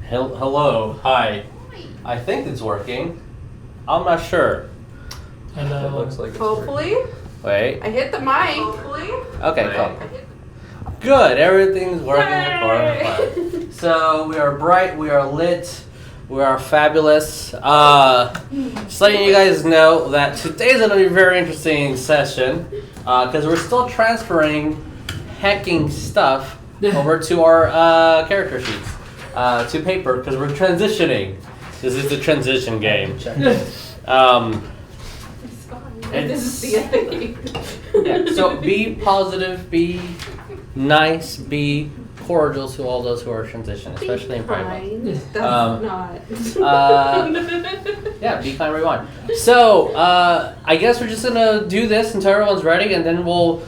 Hello. Hi. I think it's working. I'm not sure. And It looks like it's Hopefully. Wait. I hit the mic. Hopefully. Okay, cool. Good. Everything's working according to plan. So we are bright. We are lit. We are fabulous. Just letting you guys know that today's going to be a very interesting session because we're still transferring hacking stuff over to our character sheets, to paper, because we're transitioning. This is the transition game. This is the thing. Yeah, so be positive, be nice, be cordial to all those who are transitioning, especially in private. That's not. Yeah, be kind, rewind. So, I guess we're just gonna do this until everyone's ready, and then we'll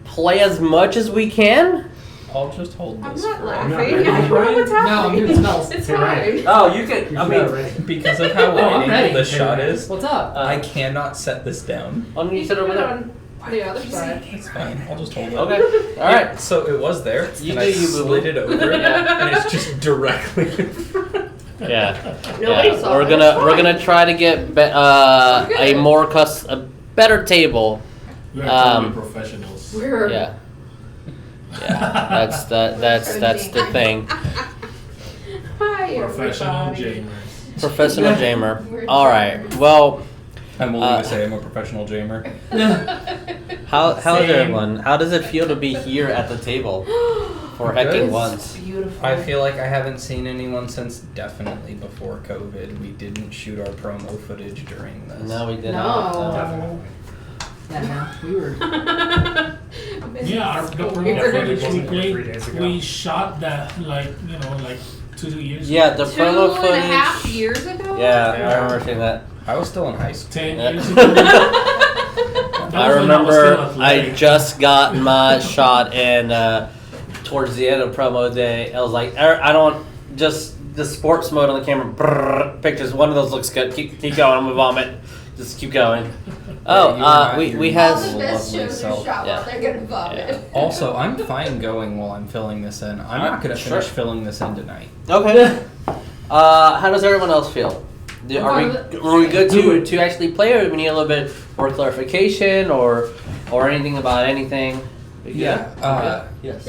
play as much as we can. I'll just hold I'm this. not for- laughing. ready. I don't know what's No, I'm happening. doing smells. It's You're fine. Oh, you can. I mean, Because of how I'm wide ready. angle this shot is, What's up? I cannot set this down. why don't you sit over Put it there? on the other side. It's fine. I'll just hold it. Okay. All right. So it was there, You and do I you, boo-boo. slid it over, Yeah. and it's just directly in front. Yeah. Nobody Yeah. saw We're it. gonna It's we're fine. gonna try to get a better table. We are totally professionals. We're Yeah. Yeah. That's the thing. Hi, Professional everybody. jamers. Professional jamer. All right. Well, I'm willing to say I'm a professional jamer. how's Same. everyone? How does it feel to be here at the table for hacking Good. once? Beautiful. I feel like I haven't seen anyone since definitely before COVID. We didn't shoot our promo footage during this. No, we did No. not. Definitely. Yeah, no, we were. Yeah, the promo footage we played, we shot that like 2 years Yeah, ago. the promo 2.5 footage. years ago? Yeah, I remember seeing that. I was still in high school. 10 Yeah. years ago. I That was when I was remember still I athletic. just got my shot in towards the end of promo day. I was like, I don't just the sports mode on the camera. Brrr, pictures. One of those looks good. Keep going. I'm gonna vomit. Just keep going. Oh, you are not we your All have. the best lovely shows are self. shot Yeah. while they're gonna vomit. Yeah. Also, I'm fine going while I'm filling this in. I'm not going to Sure. finish filling this in tonight. Okay. How does everyone else feel? Are we good to actually play, or do we need a little bit more clarification or anything about anything? We good? Yeah, Okay. Yes.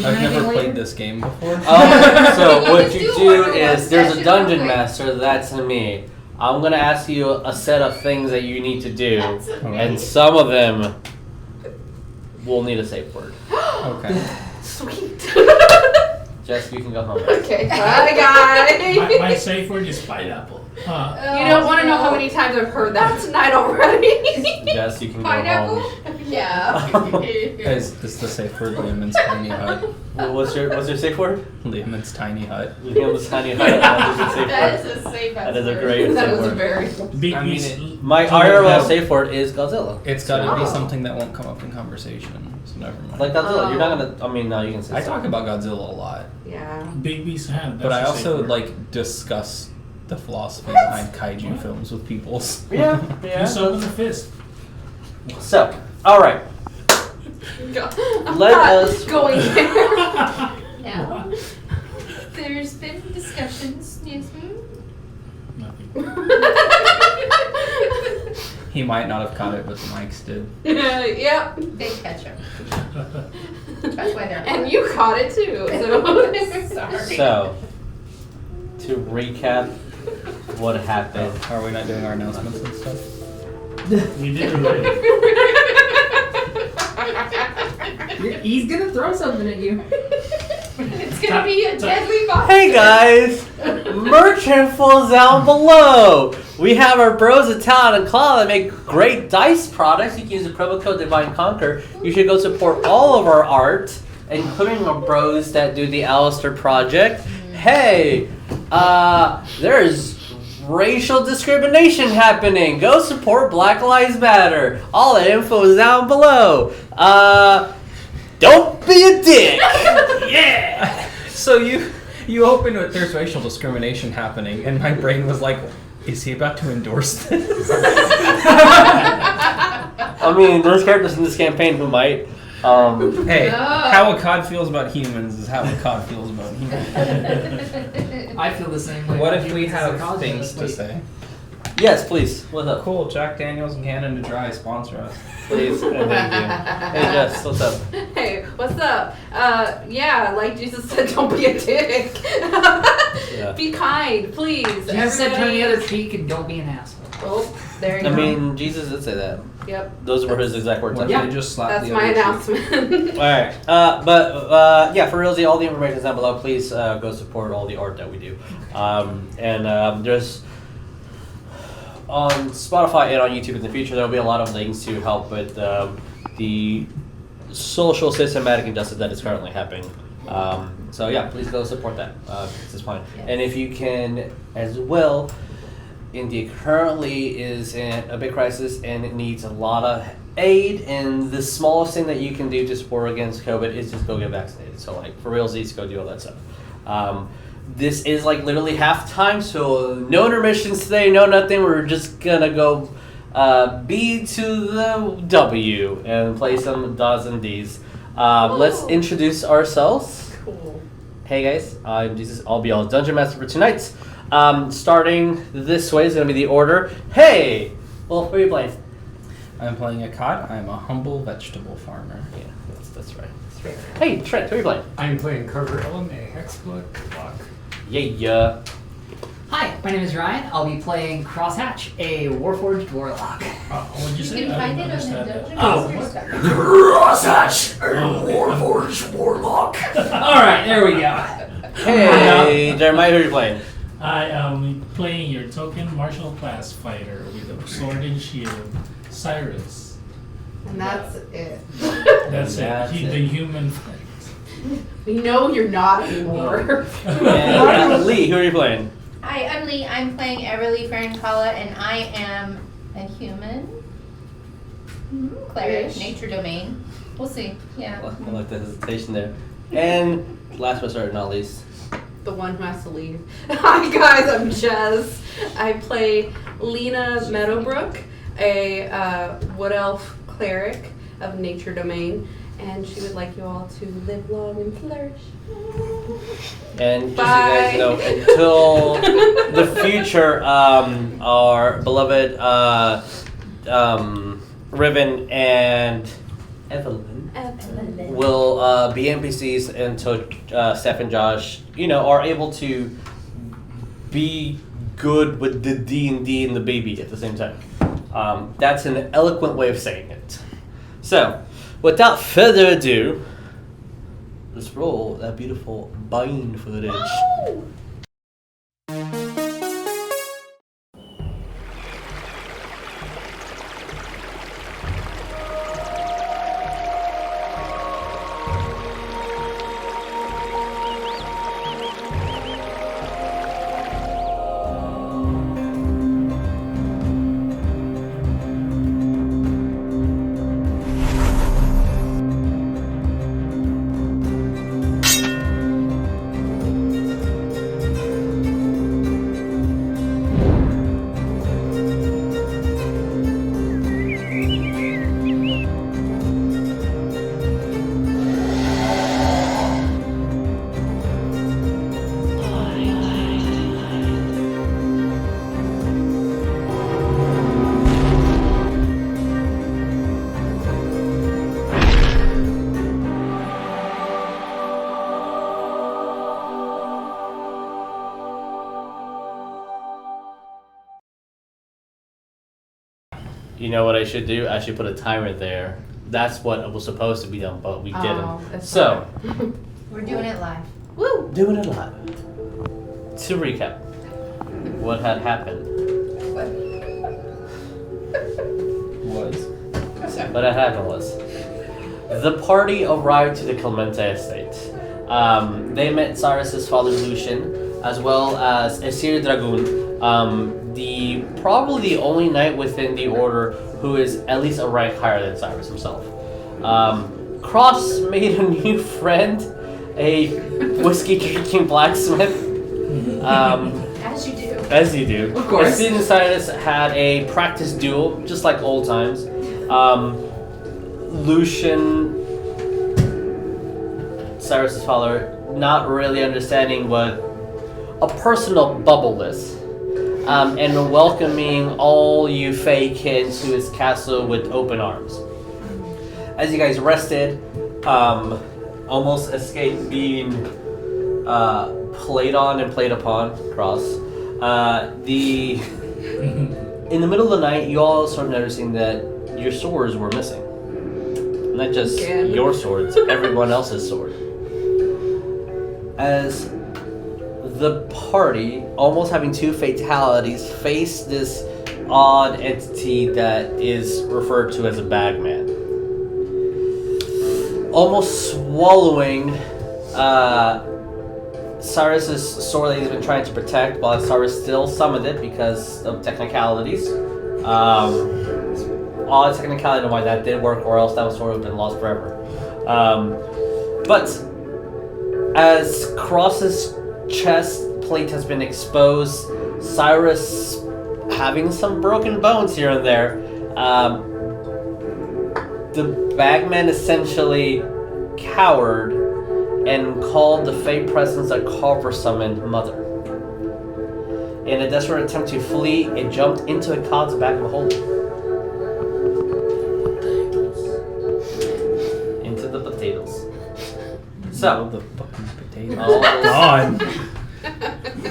I've never played this game before. So what Let's you do do one-on-one is there's a session dungeon real quick. master. That's me. I'm gonna ask you a set of things that you need to do, and some of them will need a safe word. Okay. Sweet. Jess, you can go home. Okay, bye guys. My safe word is pineapple. You don't want to know how many times I've heard that tonight already. Jess, you can go Pineapple? home. Yeah. Is this the safe word? Liam's tiny hut. What's your safe word? Liam's tiny hut. Liam's tiny hut. That is a safe That word. is a safe That is a answer. great That safe was a word. very. Big I mean, piece- My Someone IRL have- safe word is Godzilla. It's got to Oh. be something that won't come up in conversation. So never mind. Like Godzilla. You're not Oh. gonna. I mean, no, you can say. I talk something. about Godzilla a lot, Yeah. Big B's hand. but I that's your also safe word. like discuss the philosophy behind kaiju films with people. Yeah. You Yeah. saw with a fist. So, all right. I'm Let not us- going there. Now, there's been discussions, yes, Nothing. He might not have caught it, but the mics did. Yep. they catch them. That's why they're And you caught it too. So. Sorry. So, to recap, what happened? Are we not doing our announcements and stuff? We did already. He's gonna throw something at you. It's gonna be a deadly box. Hey guys, merch info's down below. We have our bros at Talon and Claw that make great dice products. You can use the promo code Divine Conquer. You should go support all of our art, including our bros that do the Alistair project. Hey, there's racial discrimination happening. Go support Black Lives Matter. All that info is down below. Don't be a dick. Yeah. So you open with there's racial discrimination happening, and my brain was like, is he about to endorse this? I mean, there's characters in this campaign who might. Hey, No. how Ikad feels about humans is how Ikad feels about humans. I feel the same way. What about if we humans as a have cosmos. things to Wait. say? Yes, please. What's up? Cool, Jack Daniels and Canada Dry sponsor us. Please and thank you. Hey Jess, what's up? Hey, what's up? Yeah, like Jesus said, don't be a dick. Yeah. Be kind, please. Jesus said turn the Everybody- other cheek and don't be an asshole. Oh, there you I go. mean, Jesus did say that. Yep. Those were his exact words. What I if think. they just slap That's the my other cheek? announcement. Alright, yeah, for realsy, all the information is down below. Please go support all the art that we do. There's on Spotify and on YouTube in the future, there will be a lot of links to help with the social systematic injustice that is currently happening. So yeah, please go support that. This is fine. Yes. And if you can as well, India currently is in a big crisis and it needs a lot of aid, and the smallest thing that you can do to support against COVID is just go get vaccinated. So like for realsies, go do all that stuff. This is like literally halftime, so no intermissions today, no nothing. We're just gonna go B to the W and play some Ds and Ds. Let's Ooh. introduce ourselves. Cool. Hey guys, I'm Jesus. I'll be y'all's Dungeon Master for tonight. Starting this way is gonna be the order. Hey, well, who are you playing? I'm playing Ikad. I'm a humble vegetable farmer. Yeah, that's right. Hey, Trent, who are you playing? I'm playing Carver, Ellum, a Hexblood Warlock. Yeah. Hi, my name is Ryan. I'll be playing Crosshatch, a Warforged Warlock. What'd you You say? can I find didn't it on the understand that. Dungeon Oh, Master what? stuff. Crosshatch, a Warforged Warlock. Alright, there we go. Hey, Jeremiah, who are you playing? I am playing your token martial class fighter with a sword and shield, Saerus. And that's it. That's That's it. it. The human fight. No, you're not anymore. And Lee, who are you playing? Hi, I'm Lee. I'm playing Everlee, Farincala, and I am a human. Cleric, Ish. nature domain. We'll see. Yeah. I like the hesitation there. And last but certainly not least, The one who has to leave. Hi guys, I'm Jess. I play Lena Meadowbrook, a wood elf cleric of nature domain, and she would like you all to live long and flourish. and just so Bye. you guys know, until the future, our beloved Riven and Evelyn will be NPCs until Steph and Josh, are able to be good with the D&D and the baby at the same time. That's an eloquent way of saying it. So, without further ado, let's roll that beautiful bind footage. You know what I should do? I should put a timer there. That's what was supposed to be done, but we Oh, didn't. that's So, We're doing it live. Woo! doing it live. To recap, what had happened? What had happened was, the party arrived to the Clemente estate. They met Saerus' father Lucian, as well as Esir Dragoon, probably the only knight within the order who is at least a rank higher than Saerus himself. Cross made a new friend, a whiskey drinking blacksmith. As you do. As you do. Of course. Esir and Saerus had a practice duel, just like old times. Lucian Saerus' father, not really understanding what a personal bubble is, and welcoming all you Fae kids to his castle with open arms. As you guys rested, almost escaped being played on and played upon, Cross. In the middle of the night, you all start noticing that your swords were missing. Not just your swords, everyone else's sword. As the party, almost having 2 fatalities, face this odd entity that is referred to as a bagman. Almost swallowing Cyrus's sword that he's been trying to protect, while Cyrus still summoned it because of technicalities. Odd technicality on why that did work, or else that sword would have been lost forever. But as Cross's chest plate has been exposed, Cyrus having some broken bones here and there, the bagman essentially cowered and called the Fae presence that Carver summoned Mother. In a desperate attempt to flee, it jumped into Ikad's back of a hole. Into the potatoes. So, the fucking potatoes. oh God.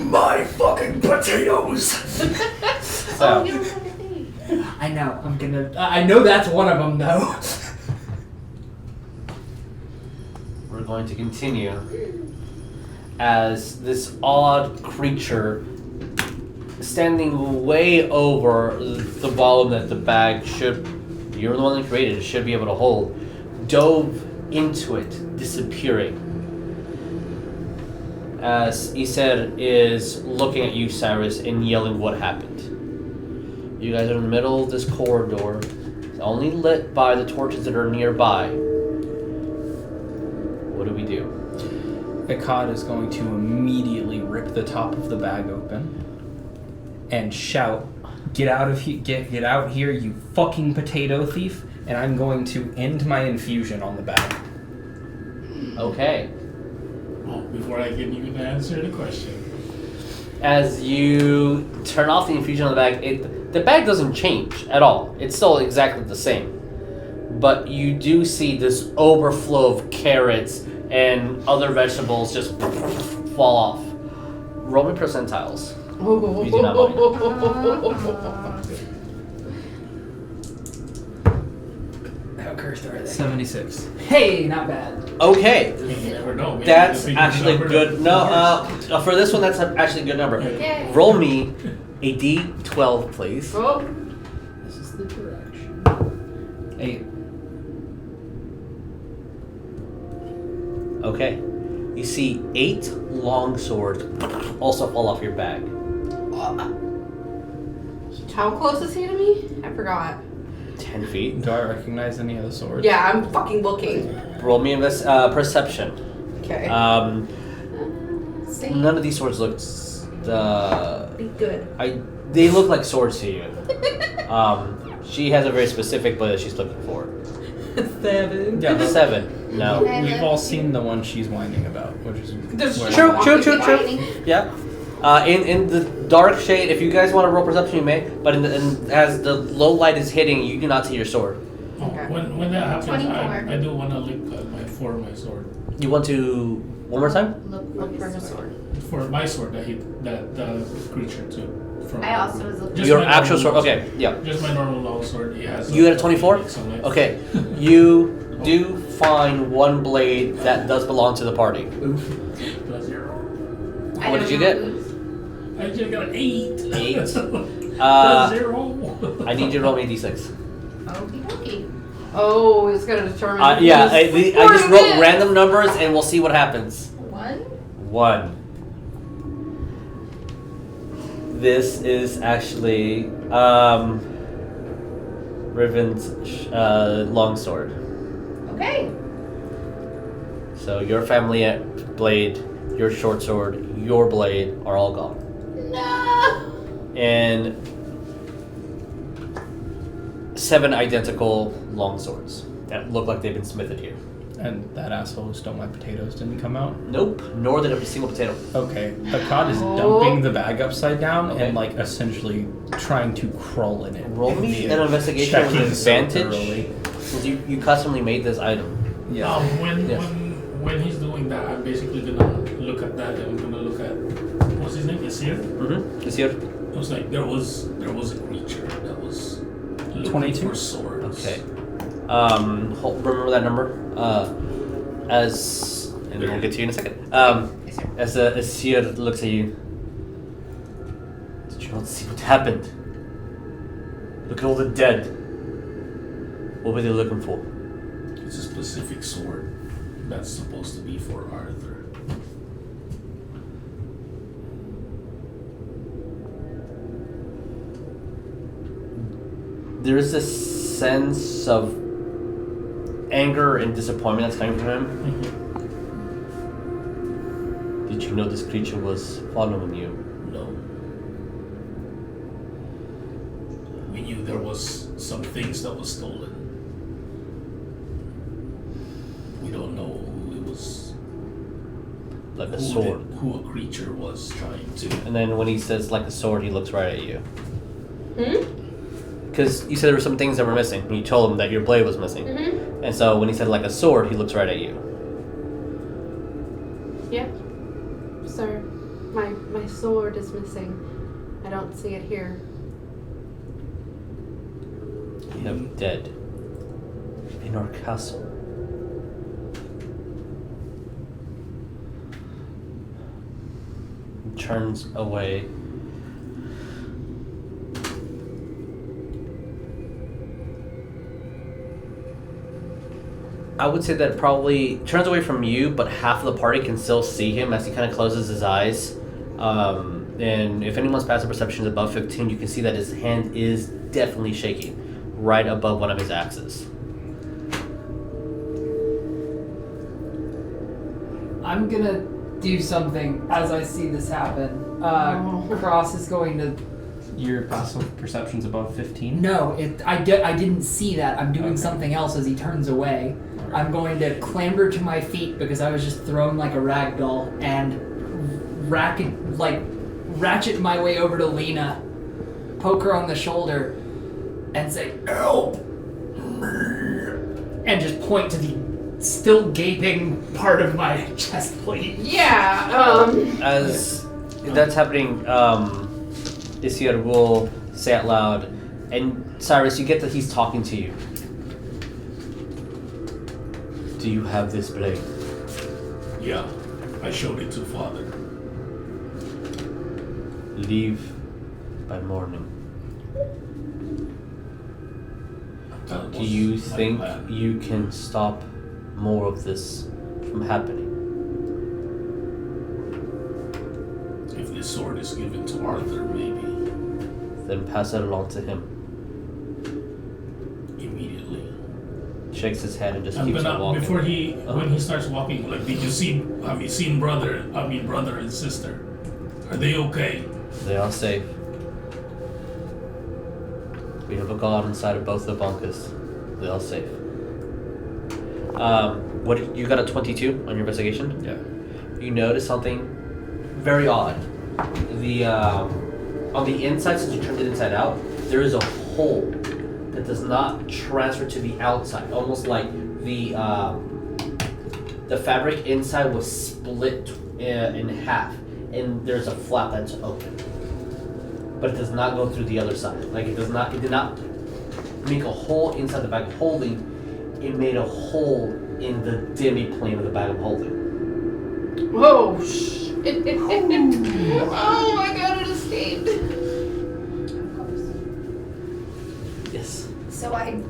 My fucking potatoes! so You don't have to think. I know. I know that's one of them, though. we're going to continue as this odd creature standing way over the volume that the bag should, you're the one that created it, should be able to hold, dove into it, disappearing. As Ikad is looking at you, Saerus, and yelling what happened. You guys are in the middle of this corridor. It's only lit by the torches that are nearby. What do we do? Ikad is going to immediately rip the top of the bag open and shout, "Get out of here! Get out here, you fucking potato thief!" And I'm going to end my infusion on the bag. Okay. Well, before I can even answer the question. As you turn off the infusion on the bag, the bag doesn't change at all. It's still exactly the same. But you do see this overflow of carrots and other vegetables just fall off. Roll me percentiles. You do not mind. How cursed are they? 76. Hey, not bad. Okay. You never know. Maybe That's the biggest actually number good. of No, numbers. for this one, that's actually a good number. Yay. Roll me a d12, please. Oh, This is the direction. 8. Okay. You see 8 long swords also fall off your bag. how close is he to me? I forgot. 10 feet. Do I recognize any of the swords? Yeah, I'm fucking looking. Roll me perception. Okay. See? None of these swords look. Be good. They look like swords to you. She has a very specific blade that she's looking for. 7. Yeah, 7. No. We've all seen the one she's whining about, which is There's where- True. Whining. Yeah. In the dark shade, if you guys want to roll perception, you may. But as the low light is hitting, you do not see your sword. Oh, Okay. when that happens, 24. I do want to look at my sword. You want to one more time? Look for her sword. For my sword that the creature took from. I also was looking. Just Your my actual normal sword. long Okay. Yeah. Just my normal long sword. It has. You had a 24? on it. Okay. You do find one blade that does belong to the party. Plus 0. I What don't did you know get? who's- I just got an 8. 8. Plus 0. I need you to roll me a d6. Okie dokie. Oh, it's gonna determine. Yeah, I just wrote random. random numbers and we'll see what happens. 1. 1. This is actually Riven's longsword. Okay. So your family blade, your short sword, your blade are all gone. No. And 7 identical longswords that look like they've been smithed here. And that asshole who stole my potatoes didn't come out? Nope. Nor did a single potato. Okay. Ikad is dumping the bag upside down Okay. and like essentially trying to crawl in it. Roll me Via an investigation checking with so advantage. thoroughly. Since you customly made this item. Yeah. When he's doing that, I'm basically gonna look at that and I'm gonna look at what's his name? Yasir? Mm-hmm. This here. I was like, there was a creature that was looking 22? for swords. Okay. Remember that number. And then we'll get to you in a second. As Seer looks at you. Did you not see what happened? Look at all the dead. What were they looking for? It's a specific sword that's supposed to be for Arthur. There is this sense of anger and disappointment that's coming from him. Mm-hmm. Did you know this creature was following you? No. We knew there was some things that was stolen. We don't know who it was. Like a sword. Who a creature was trying to. And then when he says like a sword, he looks right at you. Hmm? Because you said there were some things that were missing. And you told him that your blade was missing. Mm-hmm. And so when he said like a sword, he looks right at you. Yeah. Sir, my sword is missing. I don't see it here. You have dead in our castle. He turns away. I would say that probably turns away from you, but half of the party can still see him as he kind of closes his eyes. And if anyone's passive perception is above 15, you can see that his hand is definitely shaking right above one of his axes. I'm gonna do something as I see this happen. Cross is going to. Your passive perception's above 15? No, I didn't see that. I'm doing something else as he turns away. I'm going to clamber to my feet because I was just thrown like a rag doll and ratchet my way over to Lena, poke her on the shoulder, and say, "Help me!" and just point to the still gaping part of my chest plate. Yeah. As that's happening, Isiar will say out loud, and Saerus, you get that he's talking to you. Do you have this blade? Yeah, I showed it to Father. Leave by morning. That Do was you my think plan. you can stop more of this from happening? If this sword is given to Arthur, maybe Then pass it along to him. immediately. Shakes his head and just I'm keeps on gonna walking. before when he starts walking. Like, have you seen brother and sister? Are they okay? They are safe. We have a guard inside of both the bunkers. They are safe. What you got a 22 on your investigation? Yeah. You notice something very odd. On the inside, since you turned it inside out, there is a hole that does not transfer to the outside. Almost like the fabric inside was split in half, and there's a flap that's open. But it does not go through the other side. Like it did not make a hole inside the bag of holding. It made a hole in the demi-plane of the bag of holding. Oh shit! Oh my god! It escaped. Yes. So I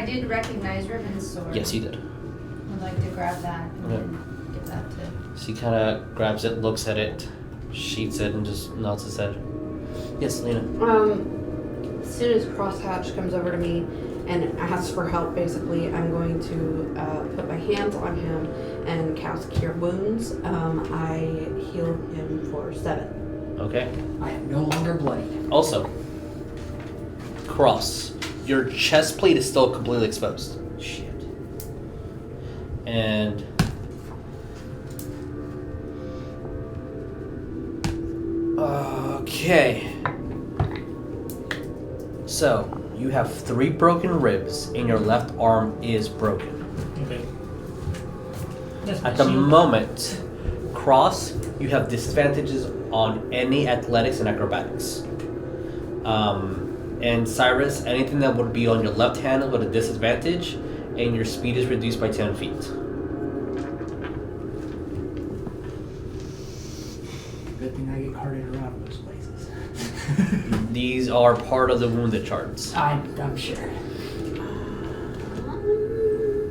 did recognize Riven's sword. Yes, you did. I'd like to grab that and then give that to. So he kind of grabs it, looks at it, sheets it, and just nods his head. Yes, Lena. As soon as Crosshatch comes over to me and asks for help, basically, I'm going to put my hands on him and cast Cure Wounds. I heal him for 7. Okay. I am no longer bloody. Also, Cross, your chest plate is still completely exposed. Shit. And okay. So you have 3 broken ribs, and your left arm is broken. Okay. That's At the shield. moment, Cross, you have disadvantages on any athletics and acrobatics. And Saerus, anything that would be on your left hand with a disadvantage, and your speed is reduced by 10 feet. Good thing I get carted around those places. These are part of the wounded charts. I'm sure.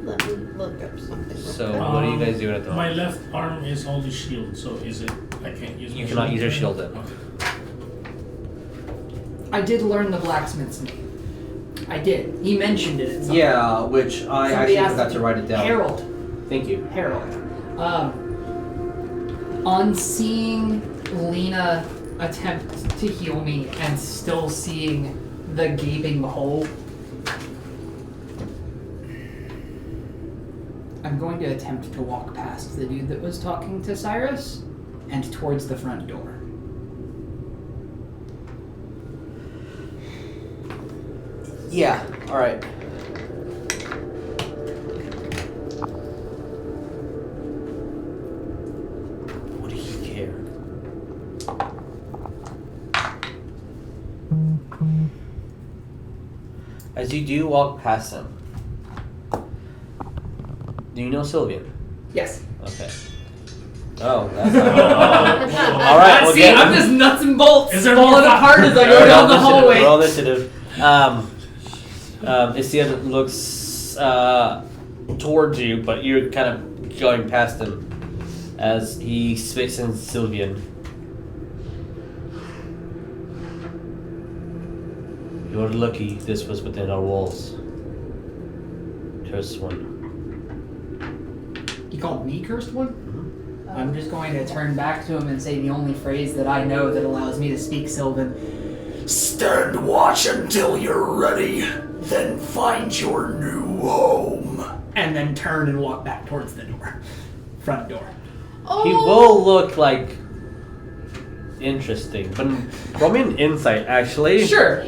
Let me look up something. So what are you guys doing at the My moment? left arm is only shield, so is it? I can't use. You my cannot use your shield then. Okay. I did learn the blacksmith's name. I did. He mentioned it at some Yeah, which I Somebody actually asked forgot to write it down. Harold. Thank you. Harold. On seeing Lena attempt to heal me and still seeing the gaping hole, I'm going to attempt to walk past the dude that was talking to Saerus and towards the front door. Yeah, alright. What do you care? As you do walk past him, do you know Sylvian? Yes. Okay. Oh, that's not Alright, we'll See, get I'm just nuts and bolts Is there falling more apart as I go down the hallway. Roll initiative. Isiad looks towards you, but you're kind of going past him as he speaks in Sylvian. You're lucky this was within our walls. Cursed one. You called me cursed one? I'm just going to turn back to him and say the only phrase that I know that allows me to speak Sylvan. Stand watch until you're ready, then find your new home. And then turn and walk back towards the door. Front door. Oh. He will look like interesting, but roll me an insight actually. Sure.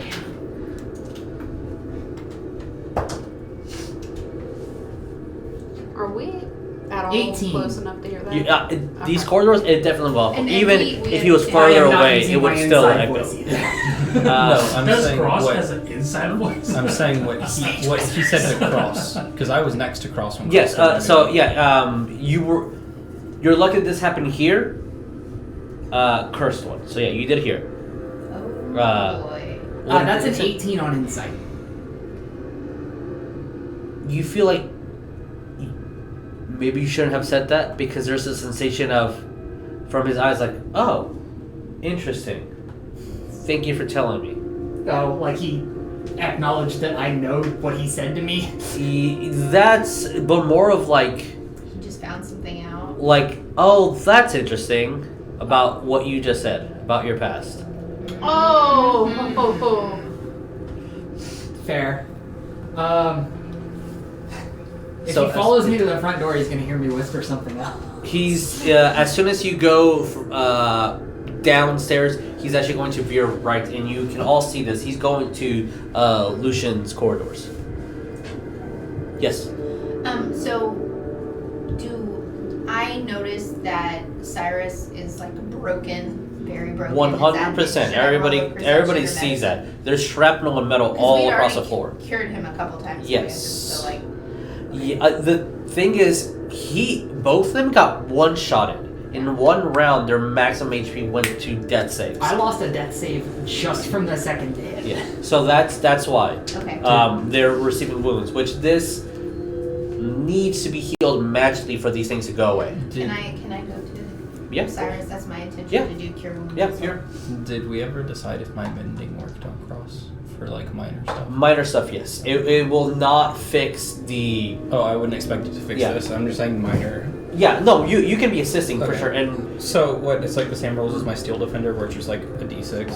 Are we at all 18. close enough to hear that? You, these Okay. corridors, it definitely will. And Even we if he was I further I am not away, using it would my still inside echo. voice either. No, I'm Does saying Cross what has an inside voice? I'm saying what he said to Cross, because I was next to Cross when. Yes. Cross So started. yeah. You're lucky this happened here. Cursed one. So yeah, you did here. Oh boy. That's an 18 on insight. You feel like maybe you shouldn't have said that because there's a sensation of, from his eyes, like, oh, interesting. Thank you for telling me. Oh, like he acknowledged that I know what he said to me. That's, but more of like, He just found something out. oh, that's interesting about what you just said about your past. Oh. Fair. If So he as- follows me to the front door, he's gonna hear me whisper something else. He's as soon as you go downstairs, he's actually going to veer right, and you can all see this. He's going to Lucian's corridors. Yes. So do I notice that Saerus is like broken, very broken? 100%. Everybody sees that. There's shrapnel and metal all across the floor. Cured him a couple times. Yes. So like, Yeah, the thing is, both of them got one-shotted. In one round, their maximum HP went to death saves. I lost a death save just from the second hit. Yeah, so that's why. okay. They're receiving wounds, which this needs to be healed magically for these things to go away. Can I go to Yeah. Cyrus? That's my intention Yeah. to do cure wounds. Yeah, as well. here. Did we ever decide if my mending worked on Cross for like minor stuff? Minor stuff, yes. It will not fix the. Oh, I wouldn't expect it to fix Yeah. this. I'm just saying minor. Yeah, no, you can be assisting for Okay. sure, and So what? It's like the same rules as my Steel Defender, where it's just like a D6.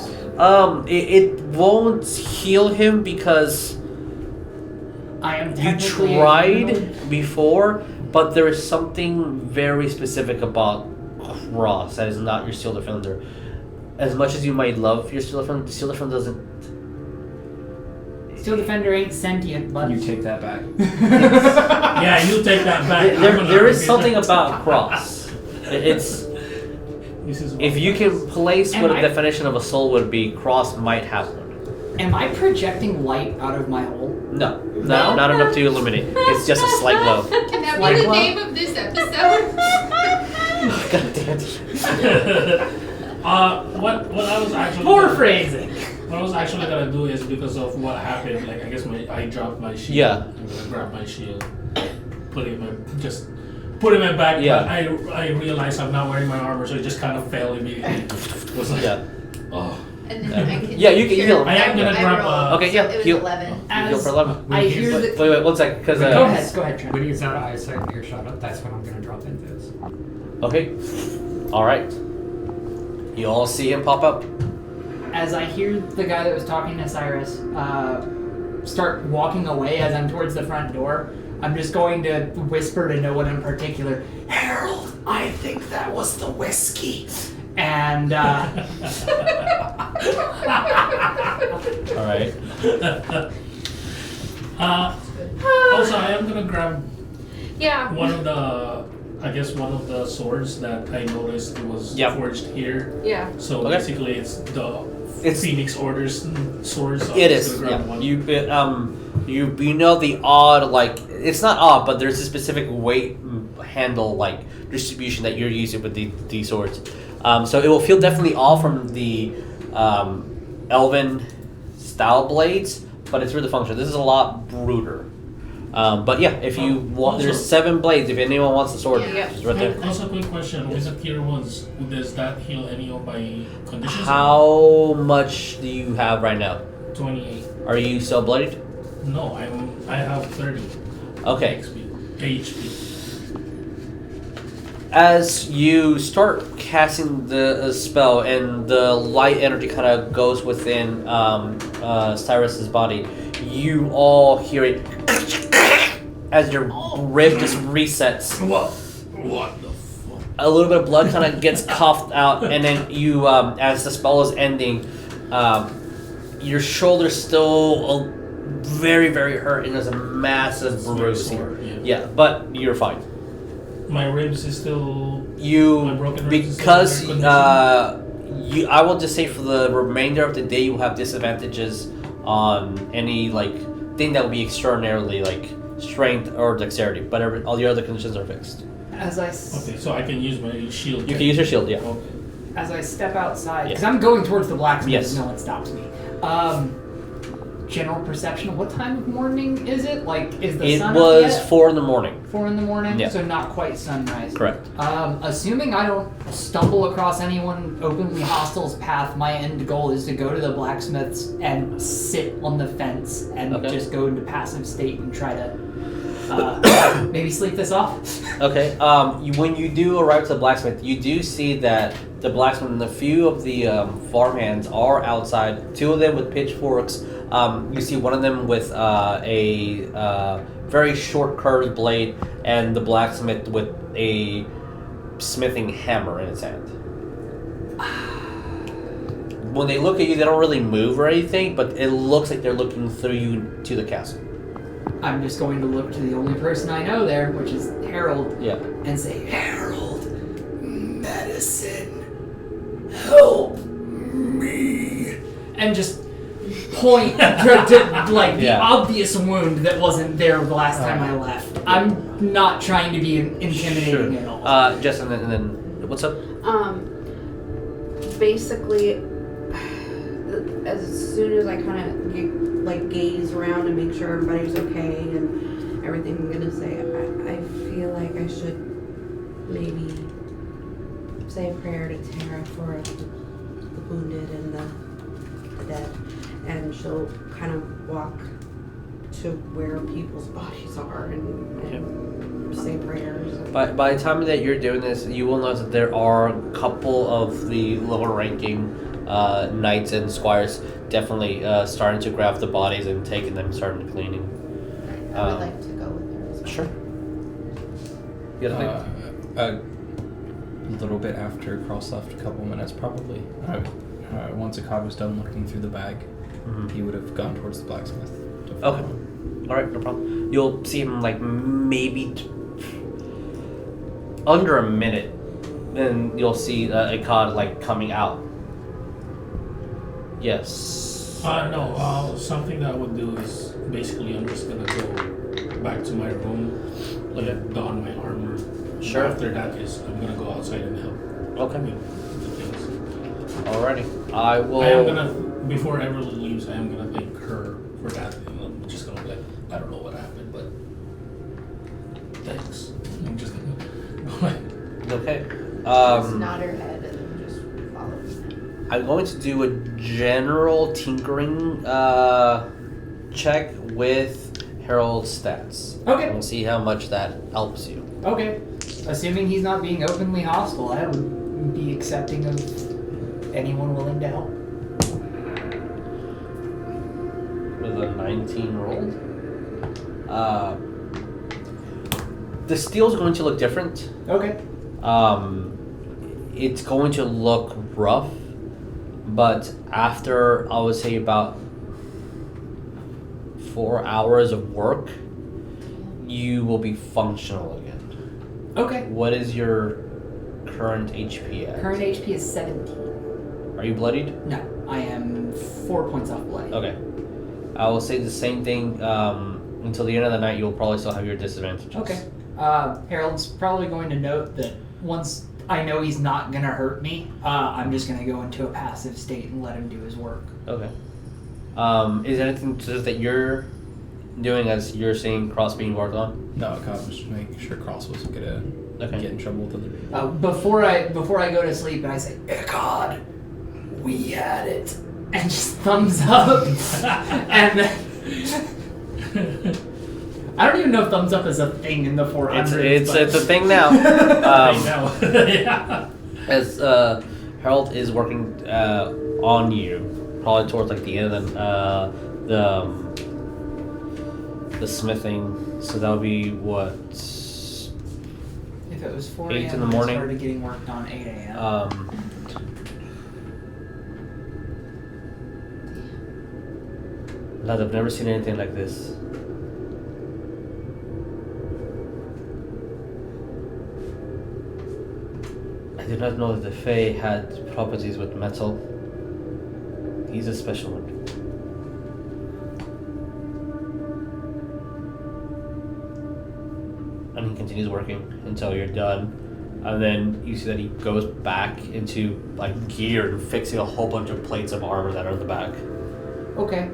it won't heal him because I am you technically tried before, But there is something very specific about Cross that is not your Steel Defender. As much as you might love your Steel Defender, the Steel Defender doesn't. Steel Defender ain't sentient, but You take that back. Yeah, you take that back. There is something about Cross. It's if you can place what a definition of a soul would be, Cross might have one. Am I projecting light out of my hole? No, not enough to illuminate. It's just a slight glow. Can that Like be the what? name of this episode? God damn it. What I was actually More phrasing. What I was actually gonna do is because of what happened. Like I guess I dropped my shield. Yeah. I'm gonna grab my shield, put it in my bag. Yeah. But I realized I'm not wearing my armor, so it just kind of fell immediately. It was like, Yeah. oh. And then I can Yeah, you can heal. I am gonna grab rolled, Okay, yeah, It was heal. 11. You go for 11. I hear Wait, the. 1 second, because Go ahead, Trent. When he's out of eyesight and earshot up, that's when I'm gonna drop into this. Okay. All right. You all see him pop up. As I hear the guy that was talking to Saerus start walking away as I'm towards the front door, I'm just going to whisper to no one in particular, Harold, I think that was the whiskey. and All right. Also, I am gonna grab Yeah. one of the swords that I noticed was Yep. forged here. Yeah. So Okay. basically, it's the It's- Phoenix Order's sword. So It I'm just is. gonna Yeah. grab one. You know the odd, like, it's not odd, but there's a specific weight handle like distribution that you're using with the swords. So it will feel definitely off from the elven style blades, but it's really functional. This is a lot ruder. But yeah, if you want, there's Also- 7 blades. If anyone wants the sword, Yeah. it's right there. Also, quick question: with the tier ones, does that heal any of my conditions? How much do you have right now? 28. Are you still bloodied? No, I have 30 Okay. HP. As you start casting the spell and the light energy kind of goes within Saerus's body, you all hear it as your rib just resets. What the fuck? A little bit of blood kind of gets coughed out, and then you, as the spell is ending, your shoulder's still very, very hurt, and there's a massive bruise here. Yeah, but you're fine. My ribs is still. My You broken ribs is because still in fair condition? I will just say for the remainder of the day you have disadvantages on any thing that would be extraordinarily strength or dexterity, but all the other conditions are fixed. as I Okay, so I can use my shield. You can use your shield, yeah. Okay. as I step outside, because Yeah. I'm going towards the blacksmith, Yes. no one stops me. General perception. What time of morning is it? Is the It sun was up yet? 4 in the morning. 4 in the morning, Yeah. so not quite sunrise. Correct. Assuming I don't stumble across anyone openly hostile's path, my end goal is to go to the blacksmith's and sit on the fence and Okay. just go into passive state and try to maybe sleep this off. Okay. When you do arrive to the blacksmith, you do see that the blacksmith and a few of the farmhands are outside. 2 of them with pitchforks. You see one of them with a very short curved blade, and the blacksmith with a smithing hammer in his hand. When they look at you, they don't really move or anything, but it looks like they're looking through you to the castle. I'm just going to look to the only person I know there, which is Harold, Yeah. and say, Harold, medicine, help me. and just point to the Yeah. obvious wound that wasn't there the last time I left. I'm not trying to be intimidating at all. Jess, and then what's up? Basically, as soon as I kind of gaze around and make sure everybody's okay and everything, I'm gonna say I feel like I should maybe say a prayer to Tara for the wounded and the dead, and she'll kind of walk to where people's bodies are and say prayers. By the time that you're doing this, you will notice that there are a couple of the lower ranking knights and squires definitely starting to grab the bodies and taking them, starting cleaning. I would like to go with her as well. Sure. You got a thing? A little bit after Cross left, a couple minutes probably. Once Ikad was done looking through the bag, he would have gone towards the blacksmith. Okay. Alright, no problem. You'll see him like maybe under a minute. Then you'll see Ikad like coming out. Yes. No, something that I would do is basically I'm just gonna go back to my room, like don my armor. Sure. After that is I'm gonna go outside and help. Okay. With the things. Alrighty. I will. I am gonna, before Everlee leaves, I am gonna thank her for that. And I'm just gonna be like, I don't know what happened, but thanks. I'm just gonna Okay. Just nod her head and then just follow. I'm going to do a general tinkering check with Harold's stats. Okay. We'll see how much that helps you. Okay. Assuming he's not being openly hostile, I would be accepting of anyone willing to help. With a 19 rolled. The steel's going to look different. Okay. It's going to look rough, but after I would say about 4 hours of work, you will be functional again. Okay. What is your current HP at? Current HP is 17. Are you bloodied? No, I am 4 points off bloody. Okay. I will say the same thing until the end of the night. You'll probably still have your disadvantages. Okay. Harold's probably going to note that once I know he's not going to hurt me, I'm just going to go into a passive state and let him do his work. Okay. Is there anything that you're doing as you're seeing Cross being worked on? No, Ikad was just making sure Cross wasn't gonna get in trouble with other people. Before I go to sleep, and I say, Ikad, we had it. and just thumbs up, and then I don't even know if thumbs up is a thing in the 400s. It's a thing now. yeah. As Harold is working on you, probably towards like the end of the smithing. So that'll be what? If it was 4 8 a.m. in the morning. I started getting worked on 8 a.m. Lad, I've never seen anything like this. I did not know that the Fae had properties with metal. He's a special one. And he continues working until you're done. And then you see that he goes back into like gear and fixing a whole bunch of plates of armor that are in the back. Okay.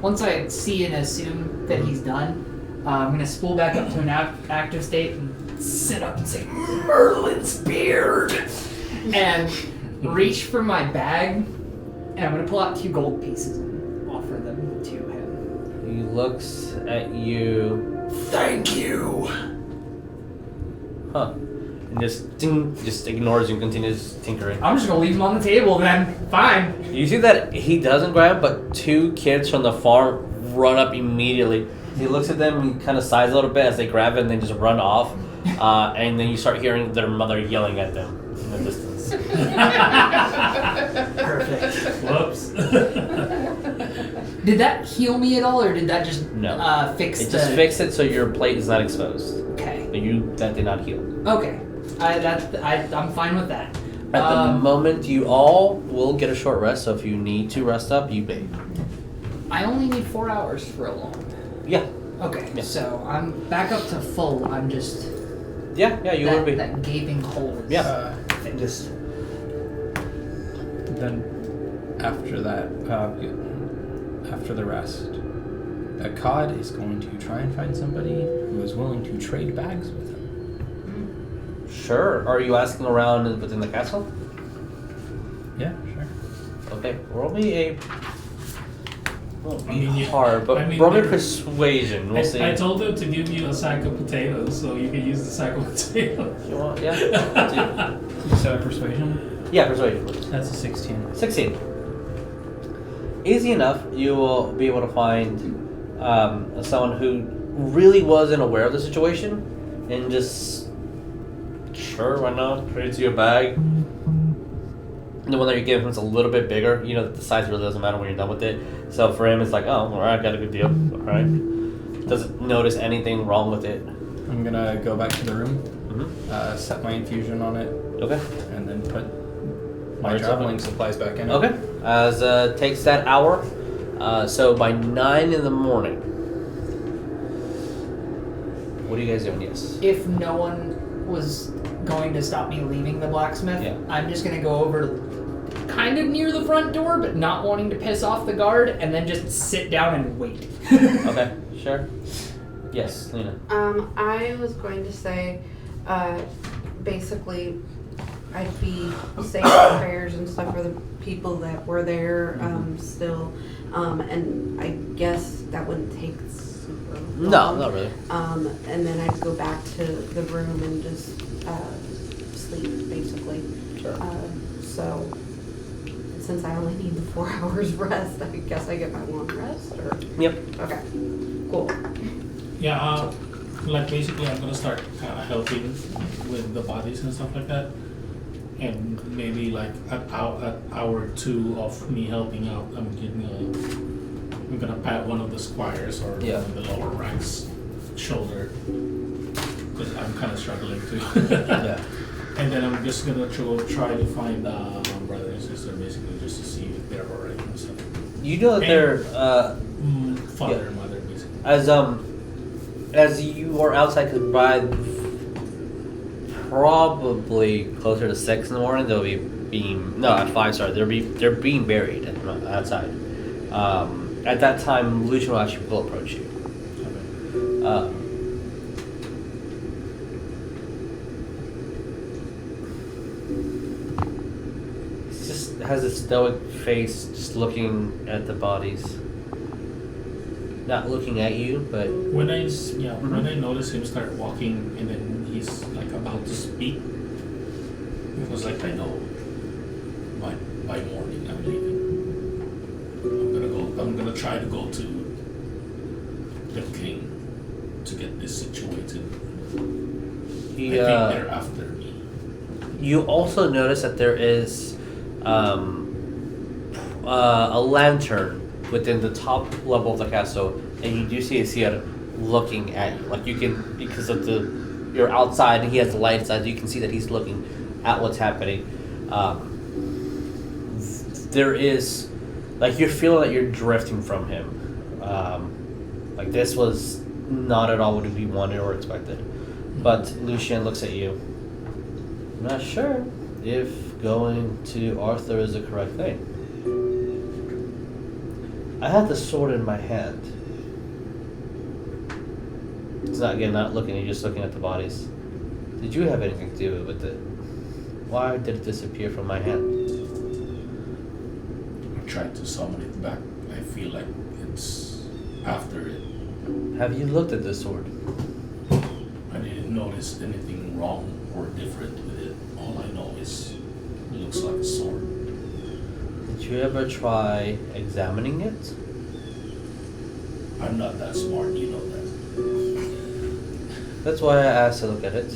Once I see and assume that he's done, I'm gonna spool back up to an active state and sit up and say, Merlin's beard. and reach for my bag, and I'm gonna pull out 2 gold pieces and offer them to him. He looks at you. Thank you. Huh. And just ignores you and continues tinkering. I'm just gonna leave them on the table then. Fine. You see that he doesn't grab, but 2 kids from the farm run up immediately. He looks at them and kind of sighs a little bit as they grab it and then just run off. And then you start hearing their mother yelling at them in the distance. Perfect. Whoops. Did that heal me at all, or did that just fix It the... just fixed it so your plate is not exposed. Okay. But that did not heal. Okay. I'm fine with that. At the moment, you all will get a short rest, so if you need to rest up, you may. I only need 4 hours for a long. Yeah. Okay, Yeah. so I'm back up to full. I'm just... Yeah, you will be. That gaping hole is fixed. Then, after that, after the rest, Ikad is going to try and find somebody who is willing to trade bags with him. Sure. Are you asking around within the castle? Yeah, sure. Okay. Roll me a... Won't be I mean, hard, but roll me persuasion. We'll see. I told him to give you a sack of potatoes, so you can use the sack of potatoes. You want? Yeah. You said persuasion? Yeah, persuasion, please. That's a 16. 16. Easy enough. You will be able to find someone who really wasn't aware of the situation and just sure, why not? Put it into your bag. The one that you're giving him is a little bit bigger. You know that the size really doesn't matter when you're done with it. So for him, it's like, oh, all right, got a good deal. All right. Doesn't notice anything wrong with it. I'm gonna go back to the room, set my infusion on it, Okay. and then put my traveling supplies back in it. Okay. As takes that hour. So by 9 in the morning. What are you guys doing? Yes. If no one was going to stop me leaving the blacksmith, Yeah. I'm just going to go over kind of near the front door, but not wanting to piss off the guard, and then just sit down and wait. Okay. Sure. Yes, Lena. I was going to say, basically, I'd be saying prayers and stuff for the people that were there still, and I guess that wouldn't take super long. No, not really. And then I'd go back to the room and just sleep, basically. Sure. So, since I only need the 4 hours rest, I guess I get my long rest, or? Yep. Okay, cool. Yeah, like basically I'm gonna start helping with the bodies and stuff like that. And maybe like an hour or two of me helping out, I'm gonna pat one of the squires or Yeah. one of the lower ranks shoulder. Because I'm kind of struggling too. Yeah. And then I'm just gonna try to find my brother and sister basically just to see if they're alright and stuff. You know that they're Father and mother basically. as you are outside, because by probably closer to 6 in the morning, they'll be being at 5. Sorry, they're being buried outside. At that time, Lucian will actually approach you. Okay. He just has a stoic face, just looking at the bodies. Not looking at you, but When I notice him start walking and then he's like about to speak, it was like, I know by morning I'm leaving. I'm gonna try to go to the king to get this situated. he I think they're after me. you also notice that there is a lantern within the top level of the castle, and you do see Ikad looking at you. Like you can, because of you're outside and he has the light inside, you can see that he's looking at what's happening. There is, like, you're feeling that you're drifting from him. Like this was not at all what we wanted or expected. But Lucian looks at you. I'm not sure if going to Arthur is the correct thing. I had the sword in my hand. It's not looking, you're just looking at the bodies. Did you have anything to do with it? Why did it disappear from my hand? I tried to summon it back. I feel like it's after it. Have you looked at the sword? I didn't notice anything wrong or different with it. All I know is it looks like a sword. Did you ever try examining it? I'm not that smart, you know that. That's why I asked to look at it.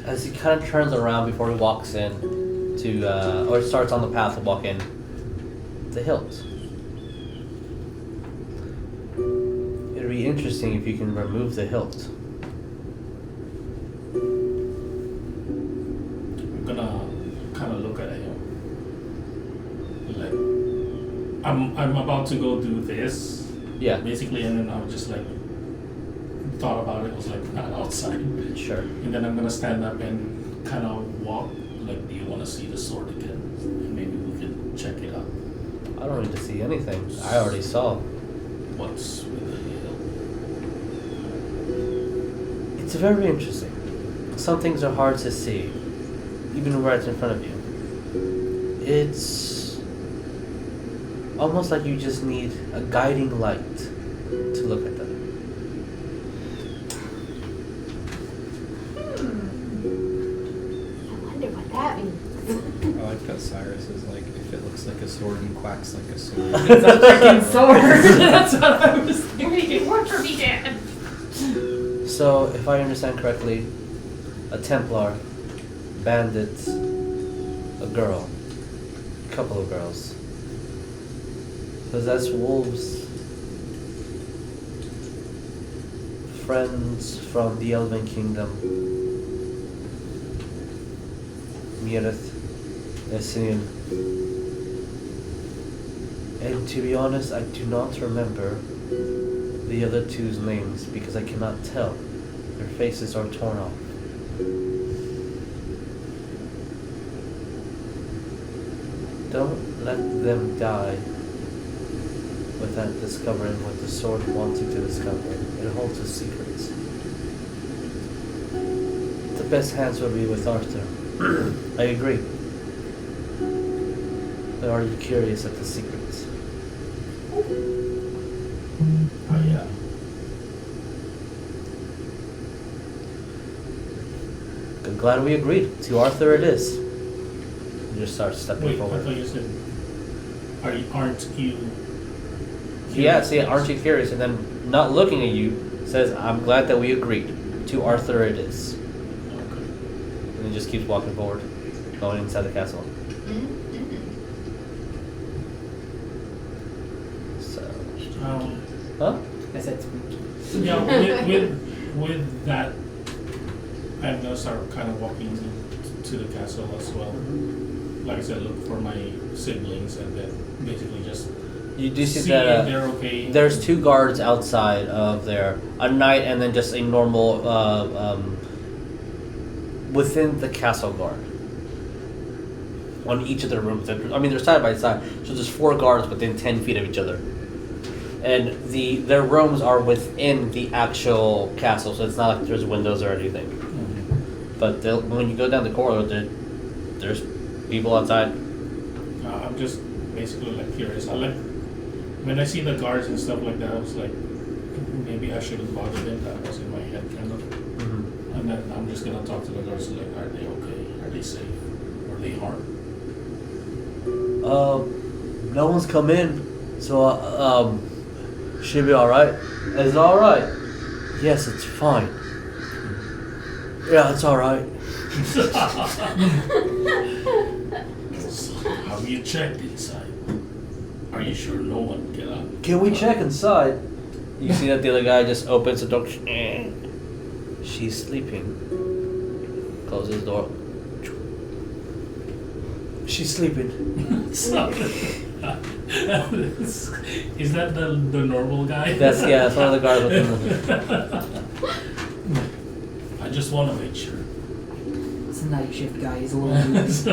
As he kind of turns around before he walks in or starts on the path to walk in, the hilt. It'd be interesting if you can remove the hilt. I'm gonna kind of look at him. Like, I'm about to go do this. Yeah. Basically, and then I was just like, thought about it, was like, not outside. Sure. And then I'm gonna stand up and kind of walk. Like, do you want to see the sword again? And maybe we can check it out. I don't need to see anything. I already saw. What's with the hill? It's very interesting. Some things are hard to see, even right in front of you. It's almost like you just need a guiding light to look at them. I wonder what that means. I like that Saerus is like, if it looks looks like a sword and quacks like a sword. It's a freaking sword. That's what I was You're thinking. making work for me, Dad. So, if I understand correctly, a Templar, bandits, a girl, a couple of girls, possess wolves, friends from the Elven Kingdom, Mirith, Essian. And to be honest, I do not remember the other two's names because I cannot tell. Their faces are torn off. Don't let them die without discovering what the sword wants you to discover. It holds a secret. The best hands will be with Arthur. I agree. But are you curious at the secrets? Oh yeah. I'm glad we agreed. To Arthur it is. You just start stepping Wait, I forward. thought you said, aren't you? Yeah, see, aren't you curious? And then, not looking at you, says, I'm glad that we agreed. To Arthur it is. Okay. And he just keeps walking forward, going inside the castle. So, huh? I said spooky. Yeah, with that, I'm gonna start kind of walking to the castle as well. Like I said, look for my siblings and then basically just You do see see that if they're okay. there's two guards outside of there, a knight and then just a normal within the castle guard. On each of their rooms, I mean they're side by side, so there's 4 guards within 10 feet of each other, and their rooms are within the actual castle, so it's not like there's windows or anything. Mhm. But when you go down the corridor, there's people outside. I'm just basically like curious. I like when I see the guards and stuff like that. I was like, maybe I shouldn't bother them. That was in my head, kind of. Mm-hmm. And then I'm just gonna talk to the guards. Like, are they okay? Are they safe? Are they harmed? No one's come in, so should be all right. It's all right. Yes, it's fine. Yeah, it's all right. Have you checked inside? Are you sure no one get out? Can we check inside? You see that the other guy just opens the door. She's sleeping. Closes the door. She's sleeping. Is that the normal guy? That's one of the guards with him. I just want to make sure. It's a night shift guy. He's a little loose.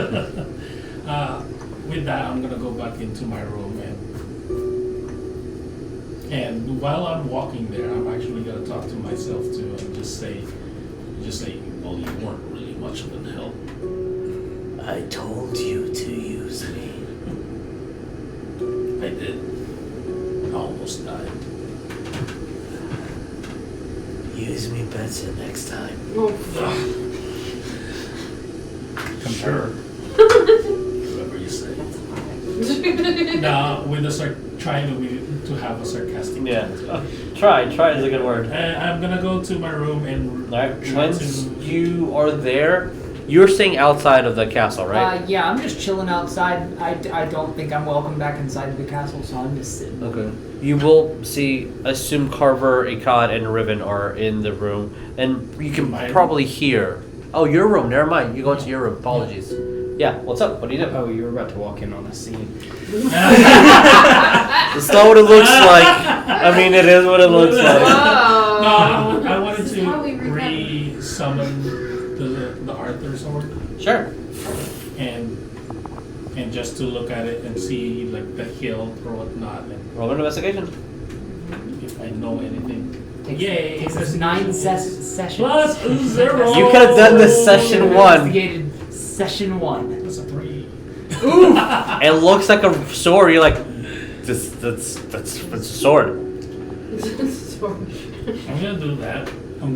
With that, I'm gonna go back into my room and while I'm walking there, I'm actually gonna talk to myself too and just say, well, you weren't really much of an help. I told you to use me. I did. I almost died. Use me better next time. Sure. Whatever you say. Nah, with trying to have a sarcastic tone. Try is a good word. I'm gonna go to my room and Alright, try once to. you are there, you're staying outside of the castle, right? Yeah, I'm just chilling outside. I don't think I'm welcome back inside the castle, so I'm just sitting. Okay. You will see, assume Carver, Ikad, and Riven are in the room, and you can My room? probably hear. Oh, your room. Never mind. You go into your room. Apologies. Yeah. What's up? What do you do? Oh, you were about to walk in on a scene. It's not what it looks like. I mean, it is what it looks like. Whoa. No, I wanted This is how we to re-summon the Arthur sword Sure. and just to look at it and see like the hilt or whatnot and Roll an investigation. if I know anything. Takes, Yay! takes us 9 sessions. Plus 0. You could have done this session 1. Investigated session 1. That's a 3. It looks like a sword. You're like, that's a sword. I'm gonna do that. I'm